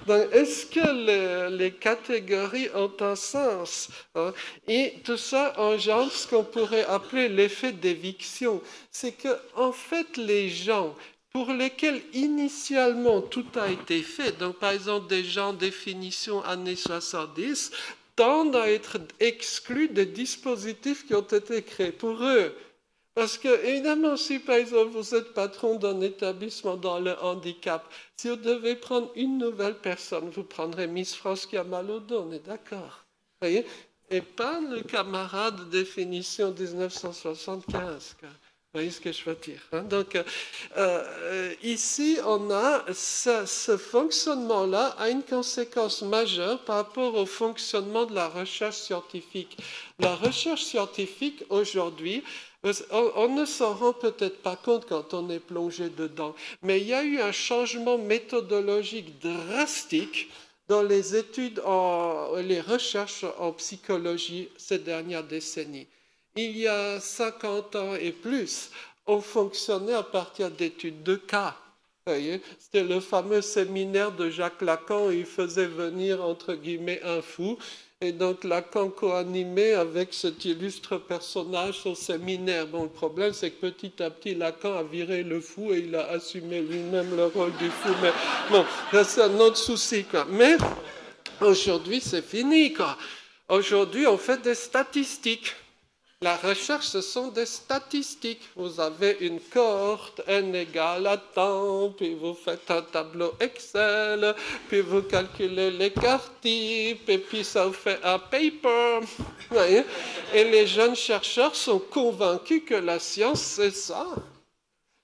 Donc, est-ce que les catégories ont un sens, hein? Et tout ça engendre ce qu'on pourrait appeler l'effet d'éviction. C'est que, en fait, les gens pour lesquels initialement tout a été fait, donc par exemple des gens définition années 70, tendent à être exclus des dispositifs qui ont été créés pour eux. Parce que, évidemment, si par exemple vous êtes patron d'un établissement dans le handicap, si vous devez prendre une nouvelle personne, vous prendrez Miss France qui a mal au dos, on est d'accord. Voyez? Et pas le camarade de définition 1975. Vous voyez ce que je veux dire, hein? Donc, ici, on a ce fonctionnement-là a une conséquence majeure par rapport au fonctionnement de la recherche scientifique. La recherche scientifique, aujourd'hui, on ne s'en rend peut-être pas compte quand on est plongé dedans, mais il y a eu un changement méthodologique drastique dans les études, les recherches en psychologie ces dernières décennies. Il y a 50 ans et plus, on fonctionnait à partir d'études de cas. C'était le fameux séminaire de Jacques Lacan où il faisait venir, entre guillemets, un fou. Et donc Lacan co-animait avec cet illustre personnage son séminaire. Bon, le problème, c'est que petit à petit, Lacan a viré le fou et il a assumé lui-même le rôle du fou. Mais bon, c'est un autre souci, quoi. Mais aujourd'hui, c'est fini, quoi. Aujourd'hui, on fait des statistiques. La recherche, ce sont des statistiques. Vous avez une cohorte n égale à tant, puis vous faites un tableau Excel, puis vous calculez l'écart type, et puis ça vous fait un paper. Vous voyez? Et les jeunes chercheurs sont convaincus que la science, c'est ça.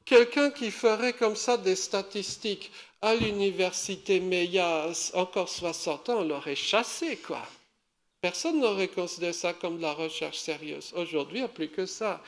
Quelqu'un qui ferait comme ça des statistiques à l'université, mais il y a encore 60 ans, on l'aurait chassé, quoi. Personne n'aurait considéré ça comme de la recherche sérieuse. Aujourd'hui, il n'y a plus que ça.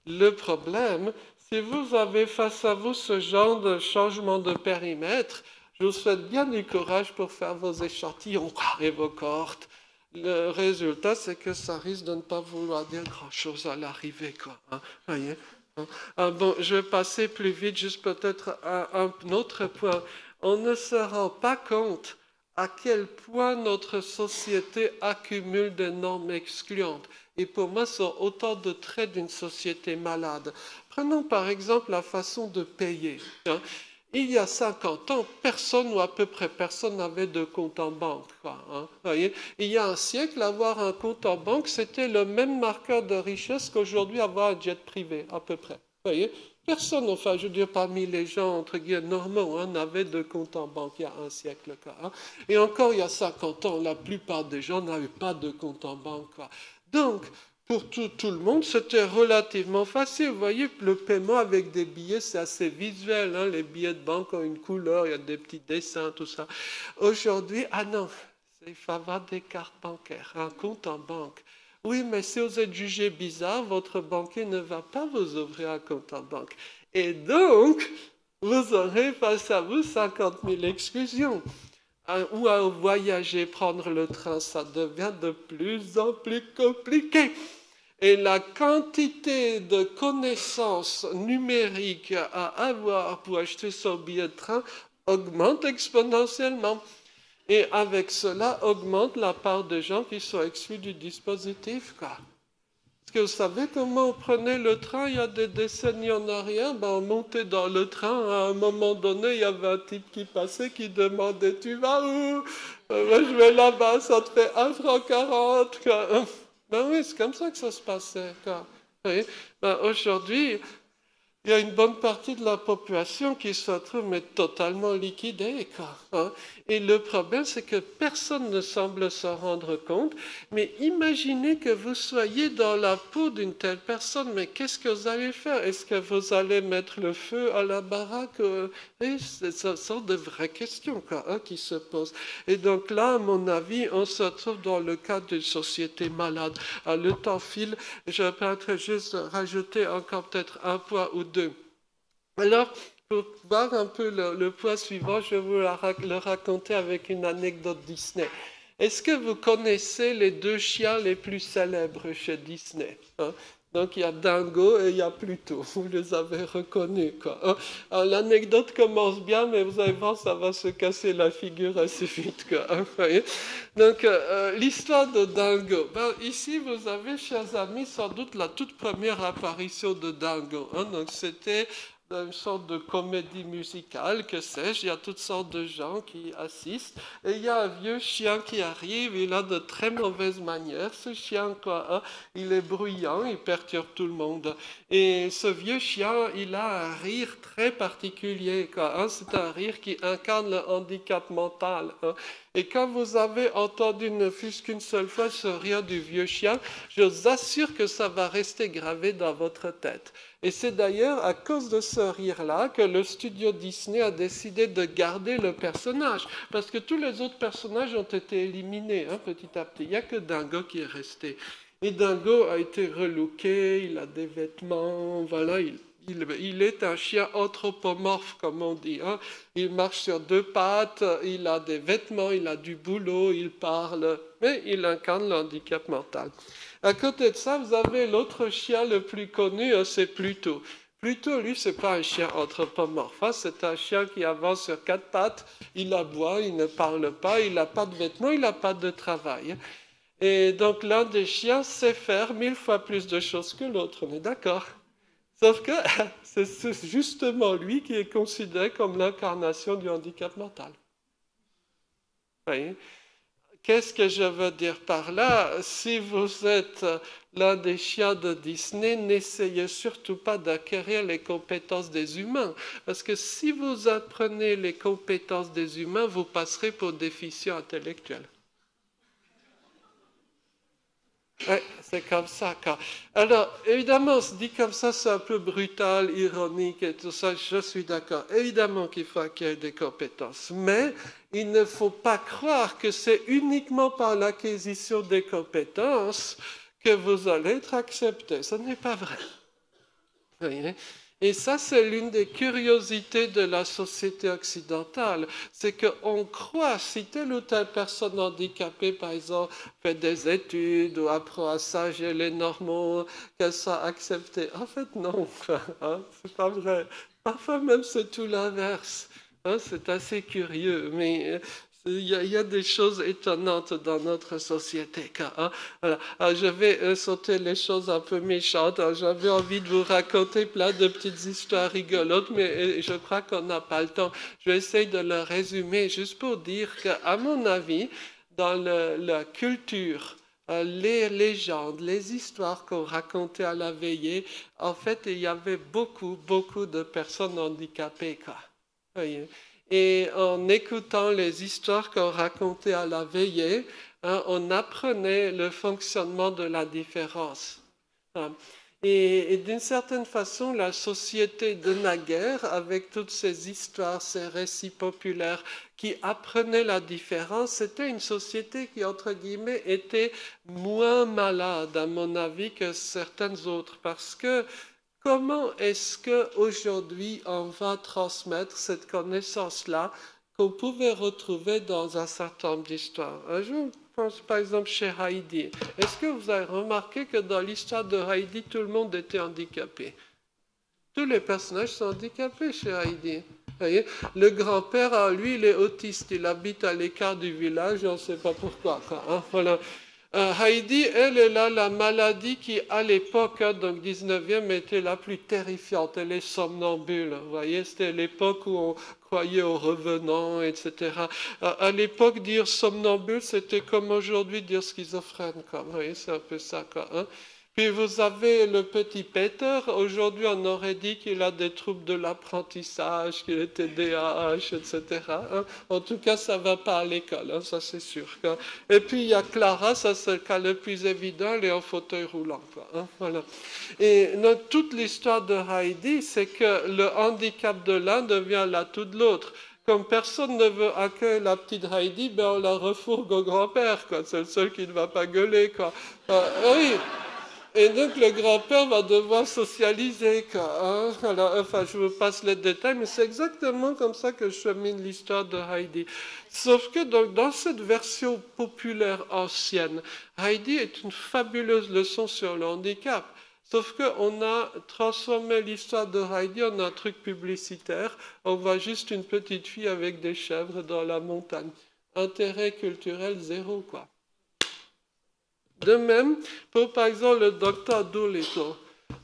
Le problème, si vous avez face à vous ce genre de changement de périmètre, je vous souhaite bien du courage pour faire vos échantillons et vos cohortes. Le résultat, c'est que ça risque de ne pas vouloir dire grand-chose à l'arrivée, quoi. Hein, voyez, hein. Bon, je vais passer plus vite, juste peut-être à un autre point. On ne se rend pas compte à quel point notre société accumule des normes excluantes. Et pour moi, ce sont autant de traits d'une société malade. Prenons par exemple la façon de payer. Hein. Il y a 50 ans, personne ou à peu près personne n'avait de compte en banque. Quoi, hein. Voyez, il y a un siècle, avoir un compte en banque, c'était le même marqueur de richesse qu'aujourd'hui avoir un jet privé, à peu près. Voyez, personne, enfin, je veux dire, parmi les gens, entre guillemets, normaux, hein, n'avait de compte en banque il y a un siècle. Quoi, hein. Et encore, il y a 50 ans, la plupart des gens n'avaient pas de compte en banque. Quoi. Donc, pour tout le monde, c'était relativement facile. Vous voyez, le paiement avec des billets, c'est assez visuel. Hein. Les billets de banque ont une couleur, il y a des petits dessins, tout ça. Aujourd'hui, ah non, il faut avoir des cartes bancaires, un compte en banque. Oui, mais si vous êtes jugé bizarre, votre banquier ne va pas vous ouvrir un compte en banque. Et donc, vous aurez face à vous 50 000 exclusions. Ou à voyager, prendre le train, ça devient de plus en plus compliqué. Et la quantité de connaissances numériques à avoir pour acheter son billet de train augmente exponentiellement. Et avec cela, augmente la part de gens qui sont exclus du dispositif. Quoi. Est-ce que vous savez comment on prenait le train il y a des décennies en arrière? Ben, on montait dans le train, à un moment donné, il y avait un type qui passait qui demandait « Tu vas où ?» Moi, je vais là-bas, ça te fait 1,40 franc. Ben oui, c'est comme ça que ça se passait. Oui. Ben, aujourd'hui, il y a une bonne partie de la population qui se retrouve mais totalement liquidée. Hein. Et le problème, c'est que personne ne semble s'en rendre compte. Mais imaginez que vous soyez dans la peau d'une telle personne. Mais qu'est-ce que vous allez faire? Est-ce que vous allez mettre le feu à la baraque? Et ce sont de vraies questions hein, qui se posent. Et donc là, à mon avis, on se retrouve dans le cadre d'une société malade. Le temps file. Je vais peut-être juste rajouter encore peut-être un point ou deux. Alors, pour voir un peu le point suivant, je vais vous le raconter avec une anecdote Disney. Est-ce que vous connaissez les deux chiens les plus célèbres chez Disney? Hein? Donc, il y a Dingo et il y a Pluto. Vous les avez reconnus. Quoi, hein? Alors, l'anecdote commence bien, mais vous allez voir, ça va se casser la figure assez vite. Quoi, hein, voyez. Donc, l'histoire de Dingo. Ben, ici, vous avez, chers amis, sans doute la toute première apparition de Dingo. Hein? Donc, c'était une sorte de comédie musicale, que sais-je, il y a toutes sortes de gens qui assistent, et il y a un vieux chien qui arrive, il a de très mauvaises manières, ce chien, quoi, hein? Il est bruyant, il perturbe tout le monde, et ce vieux chien, il a un rire très particulier, quoi, hein? C'est un rire qui incarne le handicap mental, hein? Et quand vous avez entendu ne fût-ce qu'une seule fois ce rire du vieux chien, je vous assure que ça va rester gravé dans votre tête. Et c'est d'ailleurs à cause de ce rire-là que le studio Disney a décidé de garder le personnage. Parce que tous les autres personnages ont été éliminés hein, petit à petit. Il n'y a que Dingo qui est resté. Et Dingo a été relooké, il a des vêtements, voilà, il est un chien anthropomorphe, comme on dit. Hein. Il marche sur deux pattes, il a des vêtements, il a du boulot, il parle, mais il incarne le handicap mental. À côté de ça, vous avez l'autre chien le plus connu, c'est Pluto. Pluto, lui, c'est pas un chien anthropomorphe, hein, c'est un chien qui avance sur quatre pattes, il aboie, il ne parle pas, il n'a pas de vêtements, il n'a pas de travail. Et donc l'un des chiens sait faire 1000 fois plus de choses que l'autre, on est d'accord? Sauf que c'est justement lui qui est considéré comme l'incarnation du handicap mental. Vous voyez? Qu'est-ce que je veux dire par là? Si vous êtes l'un des chiens de Disney, n'essayez surtout pas d'acquérir les compétences des humains. Parce que si vous apprenez les compétences des humains, vous passerez pour déficient intellectuel. Ouais, c'est comme ça. Alors, évidemment, on se dit comme ça, c'est un peu brutal, ironique et tout ça, je suis d'accord. Évidemment qu'il faut acquérir des compétences, mais il ne faut pas croire que c'est uniquement par l'acquisition des compétences que vous allez être accepté. Ce n'est pas vrai. Vous voyez? Et ça, c'est l'une des curiosités de la société occidentale. C'est qu'on croit, si telle ou telle personne handicapée, par exemple, fait des études ou apprend à s'agir les normaux, qu'elle soit acceptée. En fait, non, hein, c'est pas vrai. Parfois même, c'est tout l'inverse. Hein, c'est assez curieux, mais il y a des choses étonnantes dans notre société. Hein. Voilà. Alors, je vais sauter les choses un peu méchantes. J'avais envie de vous raconter plein de petites histoires rigolotes, mais je crois qu'on n'a pas le temps. Je vais essayer de le résumer juste pour dire qu'à mon avis, dans la culture, les légendes, les histoires qu'on racontait à la veillée, en fait, il y avait beaucoup, beaucoup de personnes handicapées. Quoi. Voyez. Et en écoutant les histoires qu'on racontait à la veillée, hein, on apprenait le fonctionnement de la différence. Hein. Et d'une certaine façon, la société de naguère, avec toutes ces histoires, ces récits populaires qui apprenaient la différence, c'était une société qui, entre guillemets, était moins malade, à mon avis, que certaines autres. Parce que comment est-ce qu'aujourd'hui on va transmettre cette connaissance-là qu'on pouvait retrouver dans un certain nombre d'histoires? Je pense par exemple chez Heidi. Est-ce que vous avez remarqué que dans l'histoire de Heidi, tout le monde était handicapé? Tous les personnages sont handicapés chez Heidi. Voyez, le grand-père, lui, il est autiste. Il habite à l'écart du village, on ne sait pas pourquoi. Hein, voilà. Heidi, elle a la maladie qui, à l'époque, hein, donc 19e, était la plus terrifiante. Elle est somnambule. Vous voyez, c'était l'époque où on croyait aux revenants, etc. À l'époque, dire somnambule, c'était comme aujourd'hui dire schizophrène. Quoi. Vous voyez, c'est un peu ça. Quoi, hein. Puis vous avez le petit Peter. Aujourd'hui, on aurait dit qu'il a des troubles de l'apprentissage, qu'il était DAH, etc. Hein. En tout cas, ça ne va pas à l'école, hein, ça c'est sûr. Quoi. Et puis il y a Clara, ça c'est le cas le plus évident, elle est en fauteuil roulant. Quoi, hein, voilà. Et dans toute l'histoire de Heidi, c'est que le handicap de l'un devient l'atout de l'autre. Comme personne ne veut accueillir la petite Heidi, ben on la refourgue au grand-père. C'est le seul qui ne va pas gueuler. Quoi. Oui. Et donc le grand-père va devoir socialiser. Hein? Alors, enfin, je vous passe les détails, mais c'est exactement comme ça que je chemine l'histoire de Heidi. Sauf que donc, dans cette version populaire ancienne, Heidi est une fabuleuse leçon sur le handicap. Sauf qu'on a transformé l'histoire de Heidi en un truc publicitaire. On voit juste une petite fille avec des chèvres dans la montagne. Intérêt culturel zéro, quoi. De même, pour par exemple le Dr. Dolittle.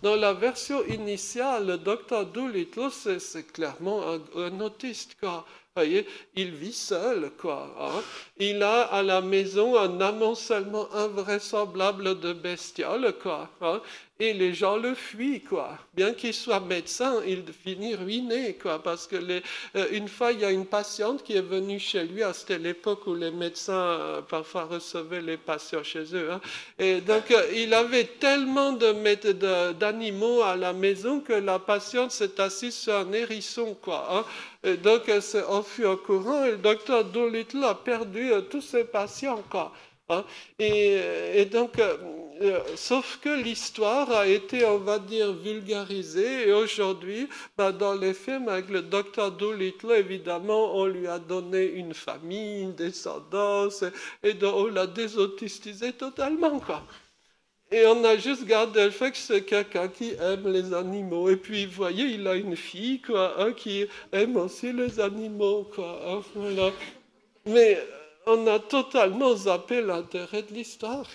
Dans la version initiale, le Dr. Dolittle, c'est clairement un autiste, quoi. Vous voyez, il vit seul, quoi. Hein. Il a à la maison un amoncellement invraisemblable de bestioles, quoi. Hein. Et les gens le fuient, quoi. Bien qu'il soit médecin, il finit ruiné, quoi. Parce que une fois, il y a une patiente qui est venue chez lui. C'était l'époque où les médecins parfois recevaient les patients chez eux. Hein. Et donc, il avait tellement d'animaux à la maison que la patiente s'est assise sur un hérisson, quoi. Hein. Et donc, elle s'est enfuie en courant et le docteur Dolittle a perdu tous ses patients, quoi. Hein. Et donc, sauf que l'histoire a été, on va dire, vulgarisée. Et aujourd'hui, dans les films avec le docteur Dolittle, évidemment, on lui a donné une famille, une descendance, et donc on l'a désautistiser totalement, quoi. Et on a juste gardé le fait que c'est quelqu'un qui aime les animaux. Et puis, vous voyez, il a une fille, quoi, hein, qui aime aussi les animaux, quoi. Hein, voilà. Mais on a totalement zappé l'intérêt de l'histoire.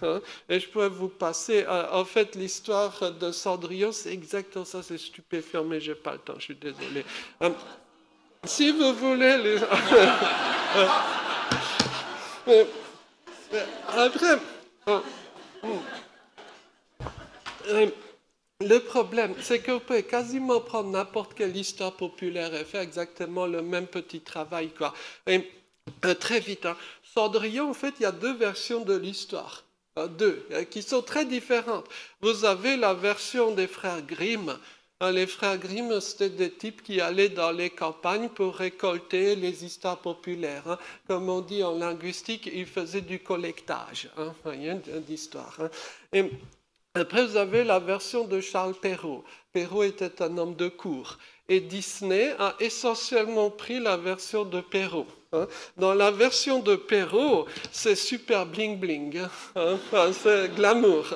Hein. Et je pourrais vous passer... en fait, l'histoire de Cendrillon, c'est exactement ça. C'est stupéfiant, mais je n'ai pas le temps, je suis désolé. Si vous voulez... Après... Le problème, c'est que vous pouvez quasiment prendre n'importe quelle histoire populaire et faire exactement le même petit travail, quoi. Et, très vite, hein. Cendrillon, en fait, il y a deux versions de l'histoire. deux, qui sont très différentes. Vous avez la version des frères Grimm. Les frères Grimm, c'était des types qui allaient dans les campagnes pour récolter les histoires populaires. Comme on dit en linguistique, ils faisaient du collectage d'histoires. Et après, vous avez la version de Charles Perrault. Perrault était un homme de cour. Et Disney a essentiellement pris la version de Perrault. Dans la version de Perrault, c'est super bling-bling, c'est glamour.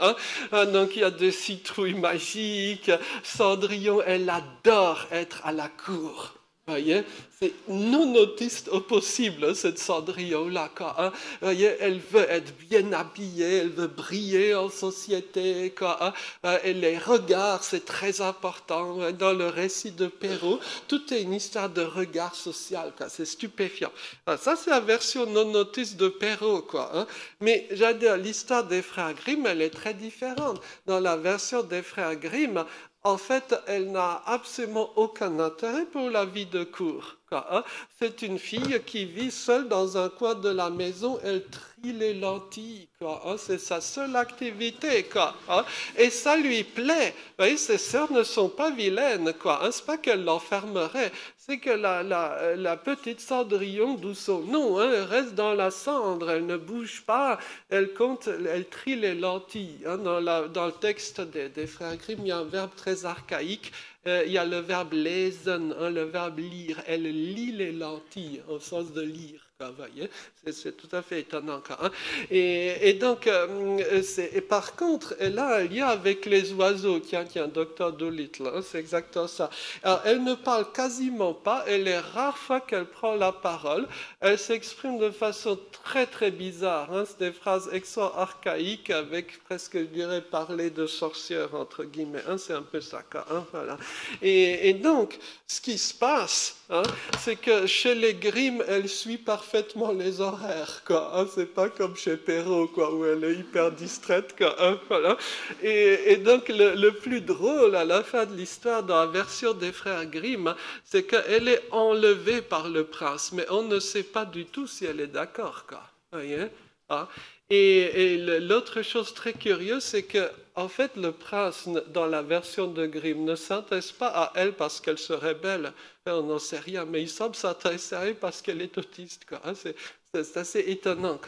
Donc il y a des citrouilles magiques. Cendrillon, elle adore être à la cour. Voyez, c'est non autiste au possible, cette Cendrillon-là. Voyez, elle veut être bien habillée, elle veut briller en société. Et les regards, c'est très important. Dans le récit de Perrault, tout est une histoire de regard social. C'est stupéfiant. Ça, c'est la version non autiste de Perrault. Mais j'allais dire, l'histoire des frères Grimm, elle est très différente. Dans la version des frères Grimm, en fait, elle n'a absolument aucun intérêt pour la vie de cour. C'est une fille qui vit seule dans un coin de la maison, elle trie les lentilles. C'est sa seule activité. Et ça lui plaît. Vous voyez, ses sœurs ne sont pas vilaines. C'est pas qu'elle l'enfermerait. C'est que la petite Cendrillon, d'où son nom, elle reste dans la cendre, elle ne bouge pas, elle compte, elle trie les lentilles. Dans le texte des frères Grimm, il y a un verbe très archaïque, il y a le verbe lesen, le verbe lire, elle lit les lentilles, au sens de lire. Vous voyez, c'est tout à fait étonnant. Et donc, et par contre, elle a un lien avec les oiseaux. Tiens, Dr. Dolittle, c'est exactement ça. Alors, elle ne parle quasiment pas, et les rares fois qu'elle prend la parole, elle s'exprime de façon très très bizarre. C'est des phrases extra-archaïques avec presque, je dirais, parler de sorcière, entre guillemets. C'est un peu ça. Voilà. Et donc, ce qui se passe, c'est que chez les Grimm, elle suit parfaitement les horaires. C'est pas comme chez Perrault, où elle est hyper distraite. Voilà. Et donc, le plus drôle à la fin de l'histoire, dans la version des frères Grimm, c'est qu'elle est enlevée par le prince, mais on ne sait pas du tout si elle est d'accord. Voyez. Et l'autre chose très curieuse, c'est que en fait, le prince, dans la version de Grimm, ne s'intéresse pas à elle parce qu'elle serait belle. On n'en sait rien, mais il semble s'intéresser à elle parce qu'elle est autiste. C'est assez étonnant.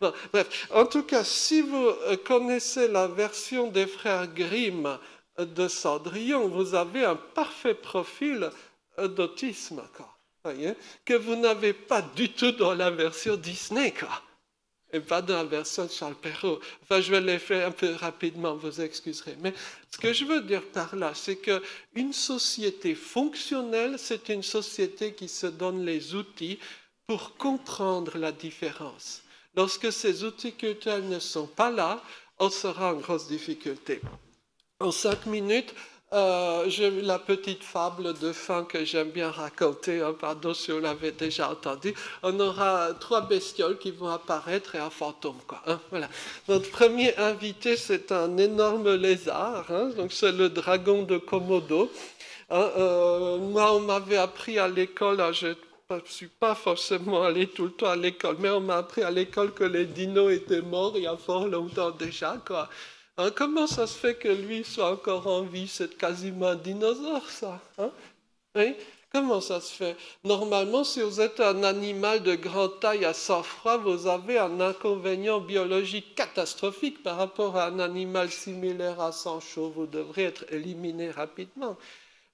Bon, bref, en tout cas, si vous connaissez la version des frères Grimm de Cendrillon, vous avez un parfait profil d'autisme, voyez, que vous n'avez pas du tout dans la version Disney. Et pas dans la version de Charles Perrault. Enfin, je vais les faire un peu rapidement, vous excuserez. Mais ce que je veux dire par là, c'est qu'une société fonctionnelle, c'est une société qui se donne les outils pour comprendre la différence. Lorsque ces outils culturels ne sont pas là, on sera en grosse difficulté. En 5 minutes, j'ai vu la petite fable de fin que j'aime bien raconter, pardon si vous l'avez déjà entendu. On aura 3 bestioles qui vont apparaître et un fantôme. Voilà. Notre premier invité, c'est un énorme lézard, donc c'est le dragon de Komodo. Moi, on m'avait appris à l'école, je ne suis pas forcément allé tout le temps à l'école, mais on m'a appris à l'école que les dinos étaient morts il y a fort longtemps déjà. Comment ça se fait que lui soit encore en vie? C'est quasiment un dinosaure, ça. Oui? Comment ça se fait? Normalement, si vous êtes un animal de grande taille à sang-froid, vous avez un inconvénient biologique catastrophique par rapport à un animal similaire à sang chaud. Vous devrez être éliminé rapidement.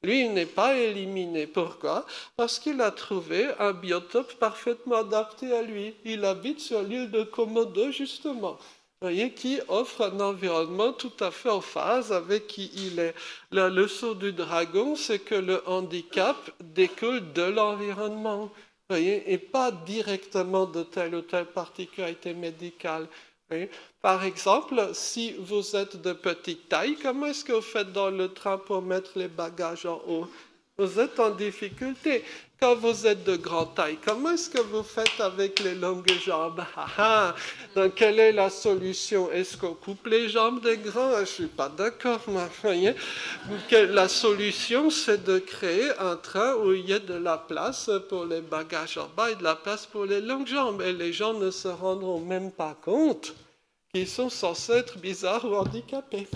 Lui, il n'est pas éliminé. Pourquoi? Parce qu'il a trouvé un biotope parfaitement adapté à lui. Il habite sur l'île de Komodo, justement. Voyez, qui offre un environnement tout à fait en phase avec qui il est. La leçon du dragon, c'est que le handicap découle de l'environnement, voyez, et pas directement de telle ou telle particularité médicale. Voyez. Par exemple, si vous êtes de petite taille, comment est-ce que vous faites dans le train pour mettre les bagages en haut? Vous êtes en difficulté. Quand vous êtes de grande taille, comment est-ce que vous faites avec les longues jambes? Donc, quelle est la solution? Est-ce qu'on coupe les jambes des grands? Je ne suis pas d'accord, moi. Voyez. La solution, c'est de créer un train où il y ait de la place pour les bagages en bas et de la place pour les longues jambes. Et les gens ne se rendront même pas compte qui sont censés être bizarres ou handicapés.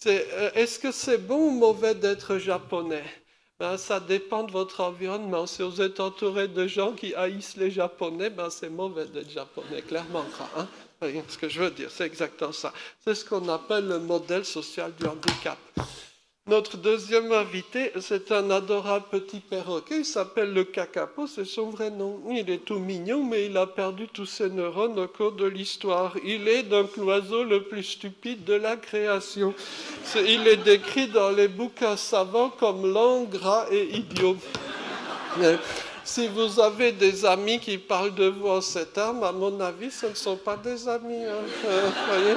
Est-ce que c'est bon ou mauvais d'être japonais? Ben, ça dépend de votre environnement. Si vous êtes entouré de gens qui haïssent les Japonais, ben, c'est mauvais d'être japonais, clairement. Hein? Ce que je veux dire, c'est exactement ça. C'est ce qu'on appelle le modèle social du handicap. Notre deuxième invité, c'est un adorable petit perroquet, il s'appelle le kakapo, c'est son vrai nom. Il est tout mignon, mais il a perdu tous ses neurones au cours de l'histoire. Il est donc l'oiseau le plus stupide de la création. Il est décrit dans les bouquins savants comme lent, gras et idiot. Si vous avez des amis qui parlent de vous en ces termes, à mon avis, ce ne sont pas des amis. Voyez.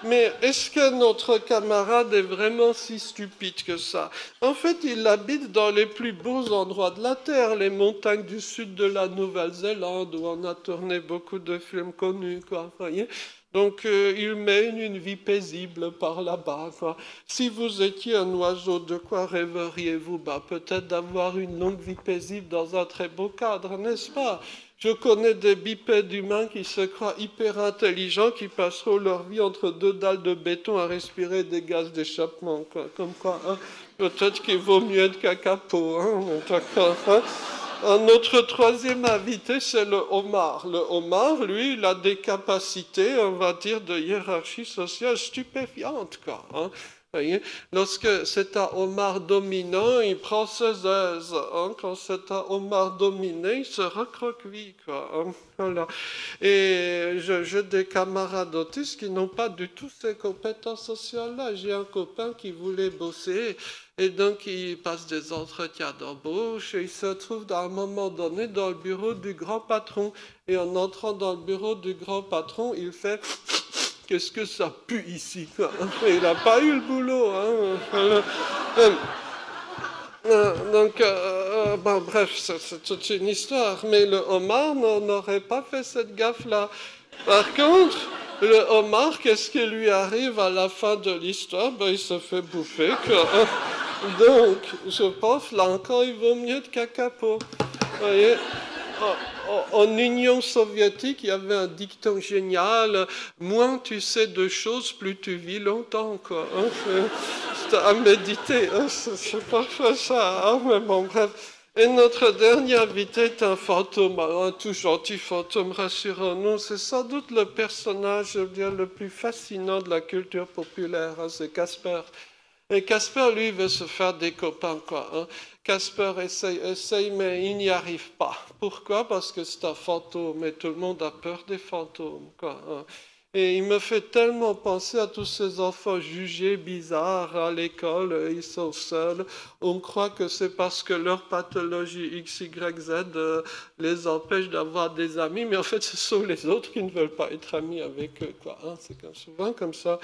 Mais est-ce que notre camarade est vraiment si stupide que ça? En fait, il habite dans les plus beaux endroits de la Terre, les montagnes du sud de la Nouvelle-Zélande, où on a tourné beaucoup de films connus, quoi, voyez? Donc, il mène une vie paisible par là-bas. Si vous étiez un oiseau, de quoi rêveriez-vous? Bah, peut-être d'avoir une longue vie paisible dans un très beau cadre, n'est-ce pas? Je connais des bipèdes humains qui se croient hyper intelligents, qui passeront leur vie entre deux dalles de béton à respirer des gaz d'échappement. Comme quoi, hein? Peut-être qu'il vaut mieux être kakapo. Hein? Notre troisième invité, c'est le homard. Le homard, lui, il a des capacités, on va dire, de hiérarchie sociale stupéfiantes, quoi. Hein? Voyez, lorsque c'est un homard dominant, il prend ses aises. Hein? Quand c'est un homard dominé, il se recroqueville, quoi. Hein? Voilà. Et j'ai des camarades autistes qui n'ont pas du tout ces compétences sociales-là. J'ai un copain qui voulait bosser et donc il passe des entretiens d'embauche et il se trouve à un moment donné dans le bureau du grand patron. Et en entrant dans le bureau du grand patron, il fait... Qu'est-ce que ça pue ici, quoi. Il n'a pas eu le boulot. Hein. Donc, bon, bref, c'est toute une histoire. Mais le homard n'aurait pas fait cette gaffe-là. Par contre, le homard, qu'est-ce qui lui arrive à la fin de l'histoire? Ben, il se fait bouffer, quoi. Donc, je pense, là encore, il vaut mieux de kakapo. Vous voyez? En Union soviétique, il y avait un dicton génial, moins tu sais de choses, plus tu vis longtemps, quoi. Hein, c'est à méditer, hein, c'est parfois ça, hein, mais bon, bref. Et notre dernier invité est un fantôme, un tout gentil fantôme, rassurons-nous. C'est sans doute le personnage le plus fascinant de la culture populaire, hein, c'est Casper. Et Casper, lui, veut se faire des copains, quoi. Hein. Casper essaye, mais il n'y arrive pas. Pourquoi? Parce que c'est un fantôme, et tout le monde a peur des fantômes, quoi. Hein. Et il me fait tellement penser à tous ces enfants jugés bizarres à l'école, ils sont seuls. On croit que c'est parce que leur pathologie XYZ les empêche d'avoir des amis, mais en fait ce sont les autres qui ne veulent pas être amis avec eux, quoi. Hein, c'est souvent comme ça.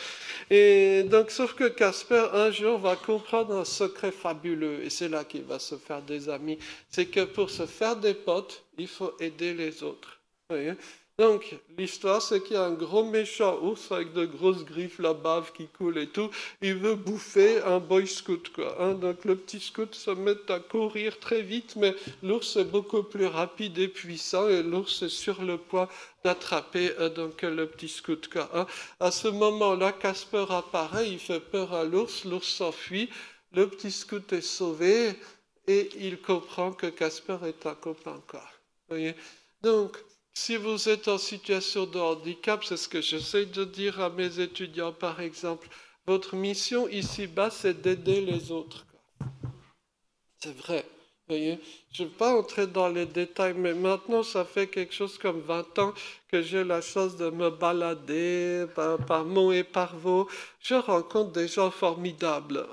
Et donc, sauf que Casper, un jour, va comprendre un secret fabuleux, et c'est là qu'il va se faire des amis. C'est que pour se faire des potes, il faut aider les autres. Vous voyez? Donc, l'histoire, c'est qu'il y a un gros méchant ours avec de grosses griffes, la bave qui coule et tout. Il veut bouffer un boy scout, quoi. Hein? Donc, le petit scout se met à courir très vite, mais l'ours est beaucoup plus rapide et puissant, et l'ours est sur le point d'attraper donc le petit scout, quoi. Hein? À ce moment-là, Casper apparaît, il fait peur à l'ours s'enfuit, le petit scout est sauvé, et il comprend que Casper est un copain, quoi. Vous voyez? Donc, si vous êtes en situation de handicap, c'est ce que j'essaie de dire à mes étudiants, par exemple. Votre mission ici-bas, c'est d'aider les autres. C'est vrai. Vous voyez? Je ne vais pas entrer dans les détails, mais maintenant, ça fait quelque chose comme 20 ans que j'ai la chance de me balader par Mont et par Vaux. Je rencontre des gens formidables,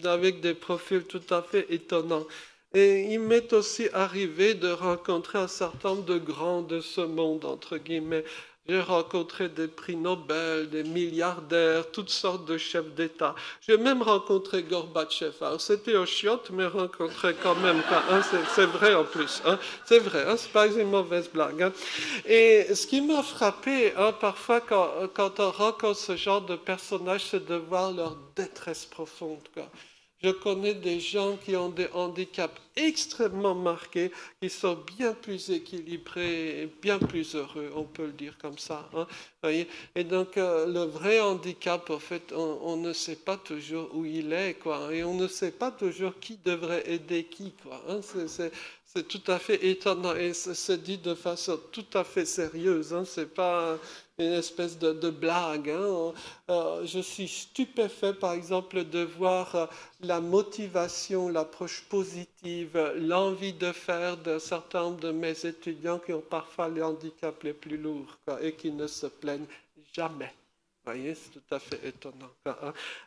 avec des profils tout à fait étonnants. Et il m'est aussi arrivé de rencontrer un certain nombre de grands de ce monde, entre guillemets. J'ai rencontré des prix Nobel, des milliardaires, toutes sortes de chefs d'État. J'ai même rencontré Gorbatchev. Alors, c'était au chiotte, mais rencontré quand même. Hein, c'est vrai en plus. Hein, c'est vrai, hein, c'est pas une mauvaise blague. Hein. Et ce qui m'a frappé, hein, parfois, quand on rencontre ce genre de personnages, c'est de voir leur détresse profonde, quoi. Je connais des gens qui ont des handicaps extrêmement marqués, qui sont bien plus équilibrés et bien plus heureux, on peut le dire comme ça. Hein, voyez. Et donc, le vrai handicap, en fait, on ne sait pas toujours où il est, quoi. Et on ne sait pas toujours qui devrait aider qui, quoi. Hein, c'est tout à fait étonnant et c'est dit de façon tout à fait sérieuse. Hein, c'est pas une espèce de blague. Hein. Je suis stupéfait, par exemple, de voir la motivation, l'approche positive, l'envie de faire d'un certain nombre de mes étudiants qui ont parfois les handicaps les plus lourds, quoi, et qui ne se plaignent jamais. Vous voyez, c'est tout à fait étonnant.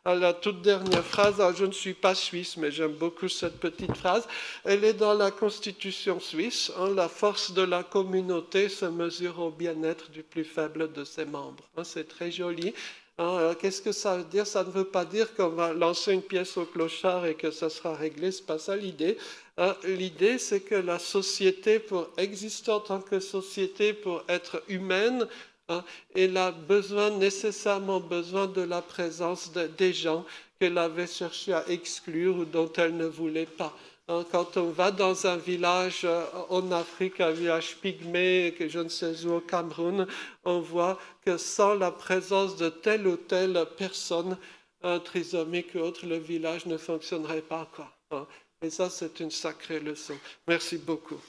Alors, la toute dernière phrase, alors, je ne suis pas suisse, mais j'aime beaucoup cette petite phrase. Elle est dans la Constitution suisse. Hein, la force de la communauté se mesure au bien-être du plus faible de ses membres. Hein, c'est très joli. Hein, qu'est-ce que ça veut dire? Ça ne veut pas dire qu'on va lancer une pièce au clochard et que ça sera réglé. C'est pas ça l'idée. Hein, l'idée, c'est que la société, pour exister en tant que société, pour être humaine, hein, elle a nécessairement besoin de la présence des gens qu'elle avait cherché à exclure ou dont elle ne voulait pas. Hein, quand on va dans un village en Afrique, un village pygmée, que je ne sais où au Cameroun, on voit que sans la présence de telle ou telle personne, trisomique ou autre, le village ne fonctionnerait pas, quoi. Hein. Et ça, c'est une sacrée leçon. Merci beaucoup.